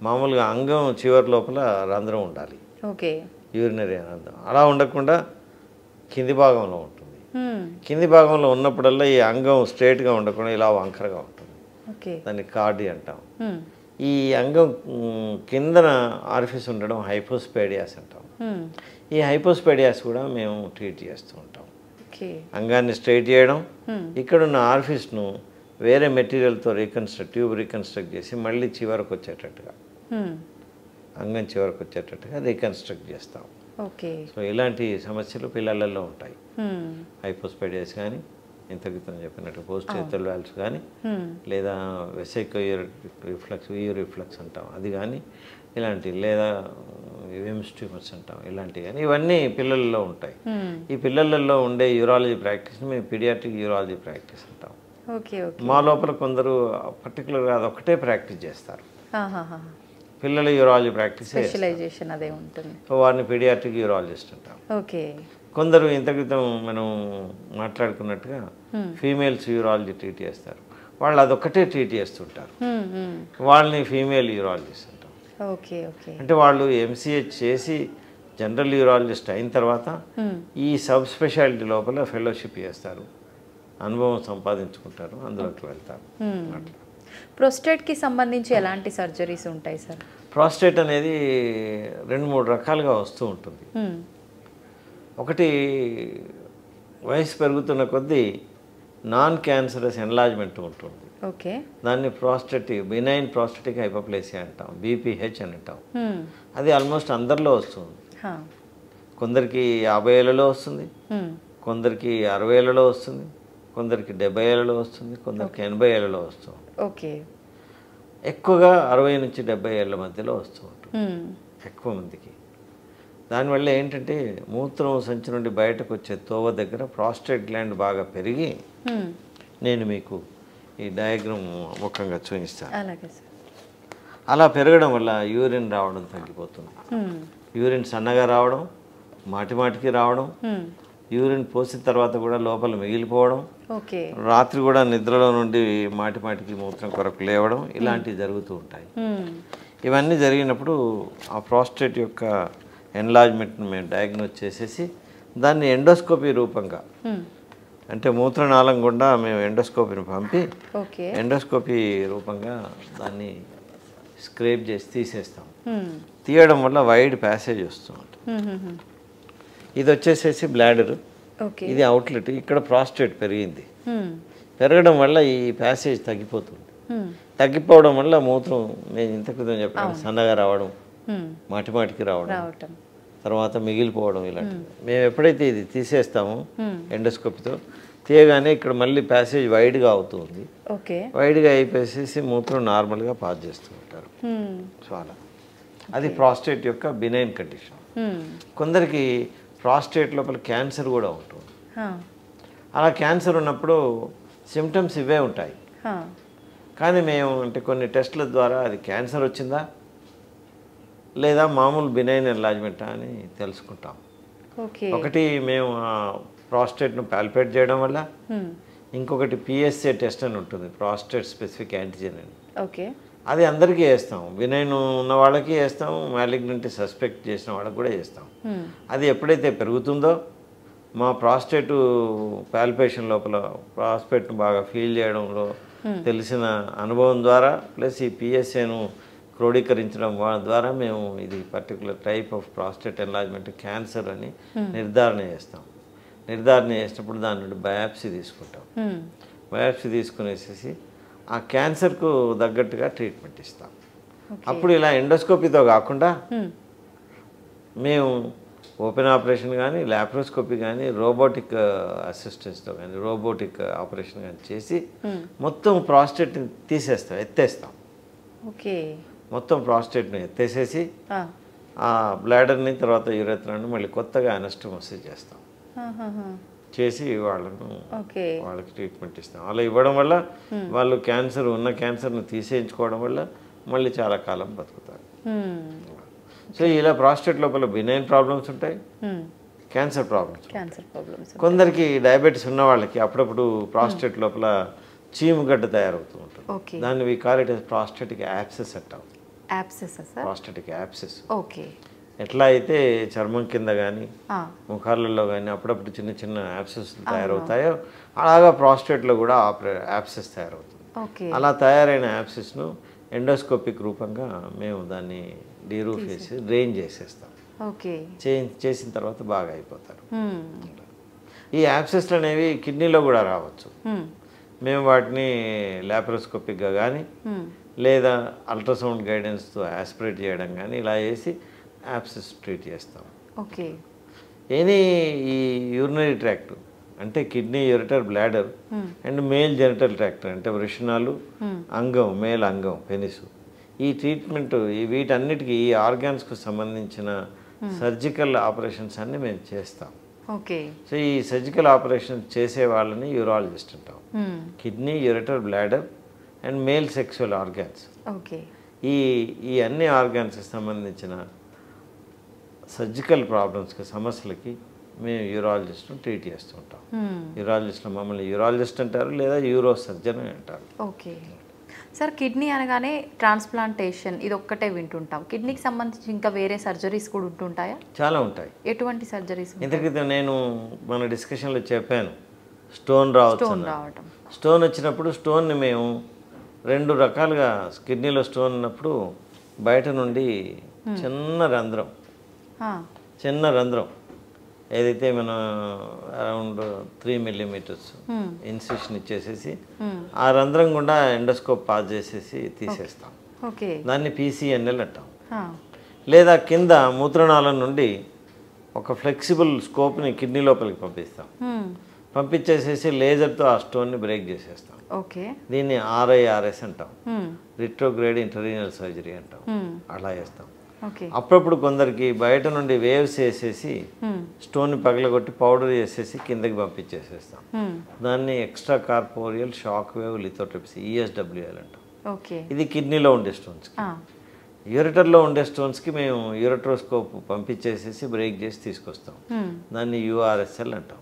మామూలుగా అంగం చివరి లోపల రంధ్రం ఉండాలి, యూరినరీ రంధ్రం. అలా ఉండకుండా కింది భాగంలో ఉంటుంది. కింది భాగంలో ఉన్నప్పుడల్లా ఈ అంగం స్ట్రైట్గా ఉండకుండా ఇలా వంకరగా ఉంటుంది. దాన్ని కార్డి అంటాం. ఈ అంగం కిందన ఆర్ఫిస్ ఉండడం హైపోస్పేడియాస్ అంటాం. ఈ హైపోస్పేడియాస్ కూడా మేము ట్రీట్ చేస్తూ ఉంటాం. అంగాన్ని స్ట్రైట్ చేయడం, ఇక్కడున్న ఆర్ఫిస్ను వేరే మెటీరియల్తో ట్యూబ్ రీకన్స్ట్రక్ట్ చేసి మళ్ళీ చివరకు వచ్చేటట్టుగా, అంగం చివరకు వచ్చేటట్టుగా రీకన్స్ట్రక్ట్ చేస్తాం. సో ఇలాంటి సమస్యలు పిల్లలలో ఉంటాయి. హైపోస్పైడియాస్ కానీ, ఇంత క్రితం చెప్పినట్టు పోస్టీరియర్ వాల్వ్స్ కానీ, లేదా వెసిక్యులర్ రిఫ్లక్స్, రిఫ్లక్స్ అంటాం అది కానీ, ఇలాంటి, లేదా విమ్స్ ట్యూమర్స్ అంటాం, ఇలాంటివి కానీ, ఇవన్నీ పిల్లలలో ఉంటాయి. ఈ పిల్లలలో ఉండే యూరాలజీ ప్రాక్టీస్ని మేము పీడియాట్రిక్ యూరాలజీ ప్రాక్టీస్ అంటాం. మా లోపల కొందరు పర్టికులర్గా అదొక్కటే ప్రాక్టీస్ చేస్తారు. పిల్లల యూరాలజీ ప్రాక్టీస్ స్పెషలైజేషన్ అదే ఉంటుంది. సో వారిని పీడియాట్రిక్ యూరాలజిస్ట్ అంటాం. కొందరు ఇంత క్రితం మనం మాట్లాడుకున్నట్టుగా ఫీమేల్స్ యూరాలజీ ట్రీట్ చేస్తారు. వాళ్ళు అదొక్కటే ట్రీట్ చేస్తుంటారు. వాళ్ళని ఫీమేల్ యూరాలజిస్ట్ అంటాం. అంటే వాళ్ళు ఎంసీహెచ్ చేసి జనరల్ యూరాలజిస్ట్ అయిన తర్వాత ఈ సబ్ స్పెషాలిటీ లోపల ఫెలోషిప్ చేస్తారు, అనుభవం సంపాదించుకుంటారు, అందులోకి వెళ్తారు. ప్రోస్టేట్కి సంబంధించి ఎలాంటి సర్జరీస్ ఉంటాయి సార్? ప్రోస్టేట్ అనేది 2-3 రకాలుగా వస్తూ ఉంటుంది. ఒకటి, వయసు పెరుగుతున్న కొద్దీ నాన్ క్యాన్సరస్ ఎన్లార్జ్మెంట్ ఉంటుంది. దాన్ని బినైన్ ప్రోస్టేటిక్ హైపోప్లేసియా అంటాం, బీపీహెచ్ అని అంటాం. అది ఆల్మోస్ట్ అందరిలో వస్తుంది. కొందరికి 50 ఏళ్లలో వస్తుంది, కొందరికి 60 ఏళ్లలో వస్తుంది, కొందరికి 70 ఏళ్లలో వస్తుంది, కొందరికి 80 ఏళ్లలో వస్తుంది. ఎక్కువగా 60 నుంచి 70 ఏళ్ల మధ్యలో వస్తూ ఉంటుంది ఎక్కువ మందికి. దానివల్ల ఏంటంటే మూత్రం సంచి నుండి బయటకు వచ్చే తోవ దగ్గర ప్రాస్టేట్ గ్లాండ్ బాగా పెరిగి, నేను మీకు ఈ డయాగ్రామ్ ముఖంగా చూపిస్తాను. అలా పెరగడం వల్ల యూరిన్ రావడం తగ్గిపోతుంది. యూరిన్ సన్నగా రావడం, మాటిమాటికి రావడం, యూరిన్ పోసిన తర్వాత కూడా లోపల మిగిలిపోవడం, రాత్రి కూడా నిద్రలో నుండి మాటిమాటికి మూత్రం కొరకు లేవడం, ఇలాంటివి జరుగుతూ ఉంటాయి. ఇవన్నీ జరిగినప్పుడు ఆ ప్రాస్టేట్ యొక్క ఎన్లార్జ్మెంట్ని మేము డయాగ్నోజ్ చేసేసి దాన్ని ఎండోస్కోపీ రూపంగా, అంటే మూత్రనాళం గుండా మేము ఎండోస్కోపీని పంపి ఎండోస్కోపీ రూపంగా దాన్ని స్క్రేప్ చేసి తీసేస్తాం. తీయడం వల్ల వైడ్ ప్యాసేజ్ వస్తుంది. ఇది వచ్చేసేసి బ్లాడర్, ఇది అవుట్లెట్. ఇక్కడ ప్రాస్టేట్ పెరిగింది. పెరగడం వల్ల ఈ ప్యాసేజ్ తగ్గిపోతుంది. తగ్గిపోవడం వల్ల మూత్రం, నేను ఇంత క్రితం చెప్పాను, సన్నగా రావడం, మాటిమాటికి రావడం, తర్వాత మిగిలిపోవడం, ఇలాంటివి. మేము ఎప్పుడైతే ఇది తీసేస్తామో ఎండోస్కోపీతో, తీయగానే ఇక్కడ మళ్ళీ ప్యాసేజ్ వైడ్గా అవుతుంది. వైడ్గా అయిపోయేసి మూత్రం నార్మల్గా పాస్ చేస్తూ ఉంటారు. సో అలా అది ప్రాస్టేట్ యొక్క బినైన్ కండిషన్. కొందరికి ప్రాస్టేట్ లోపల క్యాన్సర్ కూడా ఉంటుంది. అలా క్యాన్సర్ ఉన్నప్పుడు సిమ్టమ్స్ ఇవే ఉంటాయి. కానీ మేము అంటే కొన్ని టెస్టుల ద్వారా అది క్యాన్సర్ వచ్చిందా లేదా మామూలు బినైన్ ఎన్లార్జ్మెంటా అని తెలుసుకుంటాం. ఒకటి మేము ప్రాస్టేట్ను పాల్పేట్ చేయడం వల్ల, ఇంకొకటి పిఎస్ఏ టెస్ట్ అని ఉంటుంది, ప్రాస్టేట్ స్పెసిఫిక్ యాంటిజెన్ అని. అది అందరికీ వేస్తాం, బినైన్ ఉన్న వాళ్ళకి వేస్తాం, మ్యాలిగ్నెంట్ సస్పెక్ట్ చేసిన వాళ్ళకి కూడా వేస్తాం. అది ఎప్పుడైతే పెరుగుతుందో మా ప్రాస్టేట్ పాల్పేషన్ లోపల ప్రాస్టేట్ను బాగా ఫీల్ చేయడంలో తెలిసిన అనుభవం ద్వారా ప్లస్ ఈ పిఎస్ఏను క్రోడీకరించడం ద్వారా మేము ఇది particular type of prostate enlargement cancer అని నిర్ధారణ చేస్తాం. నిర్ధారణ చేసినప్పుడు దాని నుండి బయాప్సీ తీసుకుంటాం. బయాప్సీ తీసుకునేసేసి ఆ క్యాన్సర్కు తగ్గట్టుగా ట్రీట్మెంట్ ఇస్తాం. అప్పుడు ఇలా ఎండోస్కోపీతో కాకుండా మేము ఓపెన్ ఆపరేషన్ కానీ ల్యాప్రోస్కోపీ కానీ రోబోటిక్ అసిస్టెన్స్తో కానీ రోబోటిక్ ఆపరేషన్ కానీ చేసి మొత్తం ప్రాస్టేట్ని తీసేస్తాం, ఎత్తేస్తాం. మొత్తం ప్రాస్టేట్ని ఎత్తేసేసి ఆ బ్లాడర్ని తర్వాత యూరెథ్రాన్ని మళ్ళీ కొత్తగా అనస్టమోసిస్ చేస్తాం. చేసి వాళ్ళకి ట్రీట్మెంట్ ఇస్తాం. అలా ఇవ్వడం వల్ల వాళ్ళు ఉన్న క్యాన్సర్ను తీసేయించుకోవడం వల్ల మళ్ళీ చాలా కాలం బతుకుతారు. సో ఇలా ప్రాస్టేట్ లోపల బినైన్ ప్రాబ్లమ్స్ ఉంటాయి, క్యాన్సర్ ప్రాబ్లమ్స్. కొందరికి డయాబెటీస్ ఉన్న వాళ్ళకి అప్పుడప్పుడు ప్రాస్టేట్ లోపల చీముగడ్డ తయారవుతూ ఉంటుంది. దాన్ని we call it prostatic abscess అంటాం. ప్రాస్టేటిక్ యాబ్సెస్ ఎట్లా అయితే చర్మం కింద కానీ ముఖాలలో కానీ అప్పుడప్పుడు చిన్న చిన్న యాబ్సెస్ తయారవుతాయో అలాగా ప్రాస్టేట్లో కూడా యాబ్సెస్ తయారవుతుంది. అలా తయారైన యాబ్సెస్ను ఎండోస్కోపిక్ రూపంగా మేము దాన్ని డీరూఫ్ చేసి డ్రైన్ చేసేస్తాం. చేసిన తర్వాత బాగా అయిపోతారు. ఈ యాబ్సెస్లు అనేవి కిడ్నీలో కూడా రావచ్చు. మేము వాటిని ల్యాప్రోస్కోపిక్గా కానీ లేదా అల్ట్రాసౌండ్ గైడెన్స్తో ఆస్పిరేట్ చేయడం కానీ ఇలా చేసి యాబ్సెస్ ట్రీట్ చేస్తాం. ఈ యూరినరీ ట్రాక్ట్ అంటే kidney, ureter, bladder and male genital tract అంటే వృషణాలు, అంగం, మేల్ అంగం, పెనిసు, ఈ ట్రీట్మెంట్ వీటన్నిటికీ ఈ ఆర్గాన్స్కు సంబంధించిన సర్జికల్ ఆపరేషన్స్ అన్ని మేము చేస్తాం. సో ఈ సర్జికల్ ఆపరేషన్ చేసే వాళ్ళని యూరాలజిస్ట్ అంటాం. Kidney, ureter, bladder and male sexual organs, ఈ అన్ని ఆర్గాన్స్కి సంబంధించిన సర్జికల్ ప్రాబ్లమ్స్కి సమస్యలకి మేము యూరాలజిస్ట్ను ట్రీట్ చేస్తుంటాం. యూరాలజిస్ట్లో మమ్మల్ని యూరాలజిస్ట్ అంటారు లేదా యూరో సర్జన్ అని అంటారు. సార్, కిడ్నీ అనగానే ట్రాన్స్ప్లాంటేషన్ ఇది ఒక్కటే వింటుంటాం. కిడ్నీకి సంబంధించి ఇంకా వేరే సర్జరీస్ కూడా ఉంటుంటాయా? చాలా ఉంటాయి. ఎటువంటి సర్జరీస్? ఇంతకైతే నేను మన డిస్కషన్లో చెప్పాను స్టోన్ రావటం. స్టోన్ వచ్చినప్పుడు స్టోన్ని మేము 2 రకాలుగా, కిడ్నీలో స్టోన్ ఉన్నప్పుడు బయట నుండి చిన్న రంధ్రం ఏదైతే మనం అరౌండ్ 3 మిల్లీమీటర్స్ ఇన్సిషన్ ఇచ్చేసేసి ఆ రంధ్రం గుండా ఎండోస్కోప్ పాస్ చేసేసి తీసేస్తాం. దాన్ని PCNL అంటాం. లేదా కింద మూత్రనాళం నుండి ఒక ఫ్లెక్సిబుల్ స్కోప్ని కిడ్నీ లోపలికి పంపిస్తాం. పంపించేసేసి లేజర్తో ఆ స్టోన్ని బ్రేక్ చేసేస్తాం. దీన్ని RIRS అంటాం, రిట్రోగ్రేడ్ ఇంటర్రీనల్ సర్జరీ అంటాం. అలా చేస్తాం. అప్పుడప్పుడు కొందరికి బయట నుండి వేవ్స్ వేసేసి స్టోన్ పగలగొట్టి పౌడర్ చేసేసి కిందకి పంపించేసేస్తాం. దాన్ని extra corporeal shock wave lithotripsy, ESWL అంటాం. ఇది కిడ్నీలో ఉండే స్టోన్స్కి. యూరిటర్లో ఉండే స్టోన్స్కి మేము యూరట్రోస్కోప్ పంపించేసేసి బ్రేక్ చేసి తీసుకొస్తాం. దాన్ని URSL అంటాం.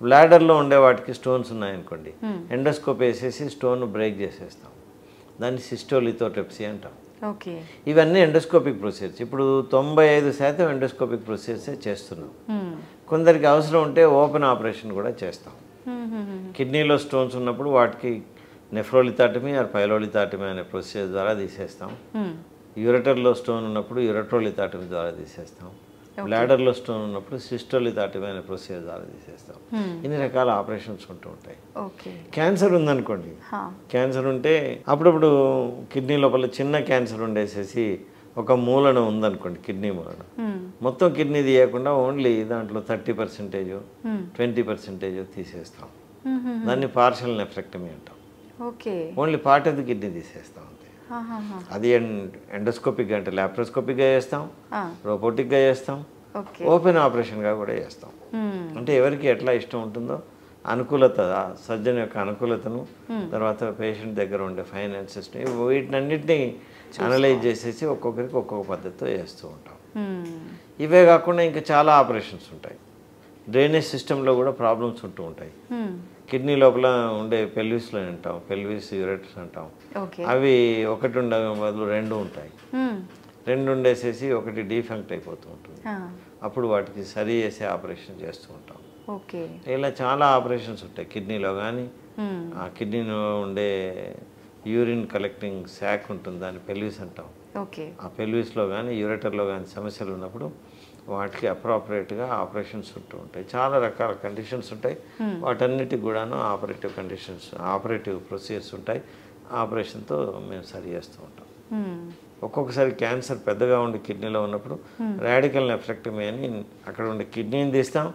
బ్లాడర్లో ఉండే వాటికి స్టోన్స్ ఉన్నాయనుకోండి, ఎండోస్కోప్ వేసేసి స్టోన్ బ్రేక్ చేసేస్తాం. దాన్ని సిస్టోలిథోట్రిప్సీ అంటాం. ఇవన్నీ ఎండోస్కోపిక్ ప్రొసీజర్స్. ఇప్పుడు 95% ఎండోస్కోపిక్ ప్రొసీజర్సే చేస్తున్నాం. కొందరికి అవసరం ఉంటే ఓపెన్ ఆపరేషన్ కూడా చేస్తాం. కిడ్నీలో స్టోన్స్ ఉన్నప్పుడు వాటికి నెఫ్రోలిథాటమీ ఆర్ పైలోలిథాటమీ అనే ప్రొసీజర్ ద్వారా తీసేస్తాం. యూరెటర్లో స్టోన్ ఉన్నప్పుడు యూరెట్రోలిథాటమీ ద్వారా తీసేస్తాం. బ్లాడర్లో స్టోన్ ఉన్నప్పుడు సిస్టోలిథాటమీ అనే ప్రొసీజర్ ద్వారా తీసేస్తాం. ఇన్ని రకాల ఆపరేషన్స్ ఉంటూ ఉంటాయి. క్యాన్సర్ ఉందనుకోండి, క్యాన్సర్ ఉంటే అప్పుడప్పుడు కిడ్నీ లోపల చిన్న క్యాన్సర్ ఉండేసేసి ఒక మూలన ఉందనుకోండి, కిడ్నీ మూలన, మొత్తం కిడ్నీ తీయకుండా ఓన్లీ దాంట్లో 30%, 20% తీసేస్తాం. దాన్ని పార్షల్ నెఫ్రెక్టమీ అంటాం. Only part of the kidney తీసేస్తాం అంతే. అది ఎండోస్కోపిక్గా అంటే లాప్రోస్కోపిక్గా చేస్తాం, రోబోటిక్గా చేస్తాం, ఓపెన్ ఆపరేషన్గా కూడా చేస్తాం. అంటే ఎవరికి ఎట్లా ఇష్టం ఉంటుందో అనుకూలత, సర్జన్ యొక్క అనుకూలతను, తర్వాత పేషెంట్ దగ్గర ఉండే ఫైనాన్సెస్ని, వీటినన్నింటినీ అనలైజ్ చేసేసి ఒక్కొక్కరికి ఒక్కొక్క పద్ధతితో చేస్తూ ఉంటాం. ఇవే కాకుండా ఇంకా చాలా ఆపరేషన్స్ ఉంటాయి. డ్రైనేజ్ సిస్టంలో కూడా ప్రాబ్లమ్స్ ఉంటూ ఉంటాయి. కిడ్నీ లోపల ఉండే పెల్విస్లో అంటాం, పెల్విస్ యూరెటర్స్ అంటాం. అవి ఒకటి ఉండే బదులు 2 ఉంటాయి. 2 ఉండేసేసి ఒకటి డీఫంక్ట్ అయిపోతూ ఉంటుంది. అప్పుడు వాటికి సరి చేసే ఆపరేషన్ చేస్తూ ఉంటాం. ఇలా చాలా ఆపరేషన్స్ ఉంటాయి. కిడ్నీలో కానీ ఆ కిడ్నీలో ఉండే యూరిన్ కలెక్టింగ్ శాక్ ఉంటుంది, దాన్ని పెల్విస్ అంటాం. ఆ పెల్విస్లో కానీ యూరెటర్లో కానీ సమస్యలు ఉన్నప్పుడు వాటికి అప్రాపరేట్గా ఆపరేషన్స్ ఉంటూ ఉంటాయి. చాలా రకాల కండిషన్స్ ఉంటాయి. వాటన్నిటికి కూడాను ఆపరేటివ్ ప్రొసీజర్స్ ఉంటాయి. ఆపరేషన్తో మేము సరి చేస్తూ ఉంటాం. ఒక్కొక్కసారి క్యాన్సర్ పెద్దగా ఉండి కిడ్నీలో ఉన్నప్పుడు రాడికల్ నెఫ్రెక్టమీ అని అక్కడ ఉండే కిడ్నీని తీస్తాం.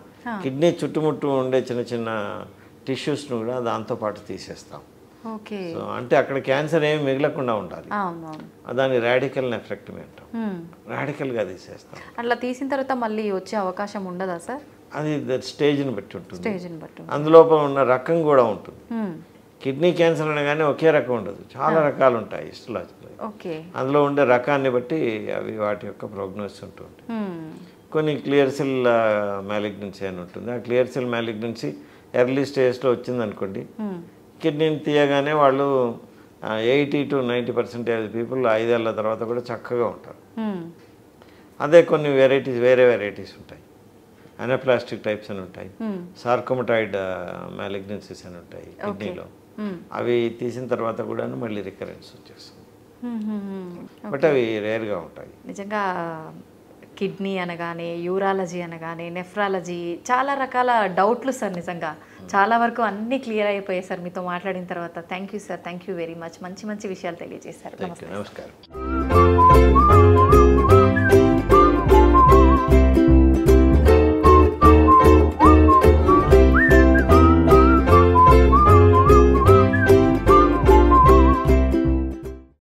కిడ్నీ చుట్టుముట్టు ఉండే చిన్న చిన్న టిష్యూస్ను కూడా దాంతోపాటు తీసేస్తాం. సో అంటే అక్కడ క్యాన్సర్ ఏమి మిగలకుండా ఉండాలి. దాన్ని రాడికల్ నెఫ్రెక్టమీ అంటాం. రాడికల్గా తీసేస్తాం. అట్లా తీసిన తర్వాత మళ్ళీ వచ్చే అవకాశం ఉండదా సార్? అది స్టేజ్ని బట్టి ఉంటుంది. అందులోపల ఉన్న రకం కూడా ఉంటుంది. కిడ్నీ క్యాన్సర్ అనగానే ఒకే రకం ఉండదు, చాలా రకాలు ఉంటాయి హిస్టలాజికల్. అందులో ఉండే రకాన్ని బట్టి అవి వాటి యొక్క ప్రోగ్నోసిస్ ఉంటుంది. కొన్ని క్లియర్ సెల్ మ్యాలిగ్నెన్సీ అని ఉంటుంది. ఆ క్లియర్ సెల్ మ్యాలిగ్నెన్సీ ఎర్లీ స్టేజ్లో వచ్చిందనుకోండి, కిడ్నీని తీయగానే వాళ్ళు 80 to 90% పీపుల్ 5 ఏళ్ళ తర్వాత కూడా చక్కగా ఉంటారు. అదే కొన్ని వేరే వెరైటీస్ ఉంటాయి. అనప్లాస్టిక్ టైప్స్ అని ఉంటాయి, సార్కోమటాయిడ్ మ్యాలిగ్నెన్సీస్ అని ఉంటాయి కిడ్నీలో. అవి తీసిన తర్వాత కూడా మళ్ళీ రికరెన్స్ వచ్చేస్తుంది. బట్ అవి రేర్గా ఉంటాయి. నిజంగా కిడ్నీ అనగానే, యూరాలజీ అనగానే, నెఫ్రాలజీ, చాలా రకాల డౌట్లు సార్. నిజంగా చాలా వరకు అన్నీ క్లియర్ అయిపోయాయి సార్ మీతో మాట్లాడిన తర్వాత. Thank you sir, thank you very much. మంచి మంచి విషయాలు తెలియజేశారు. నమస్కారం.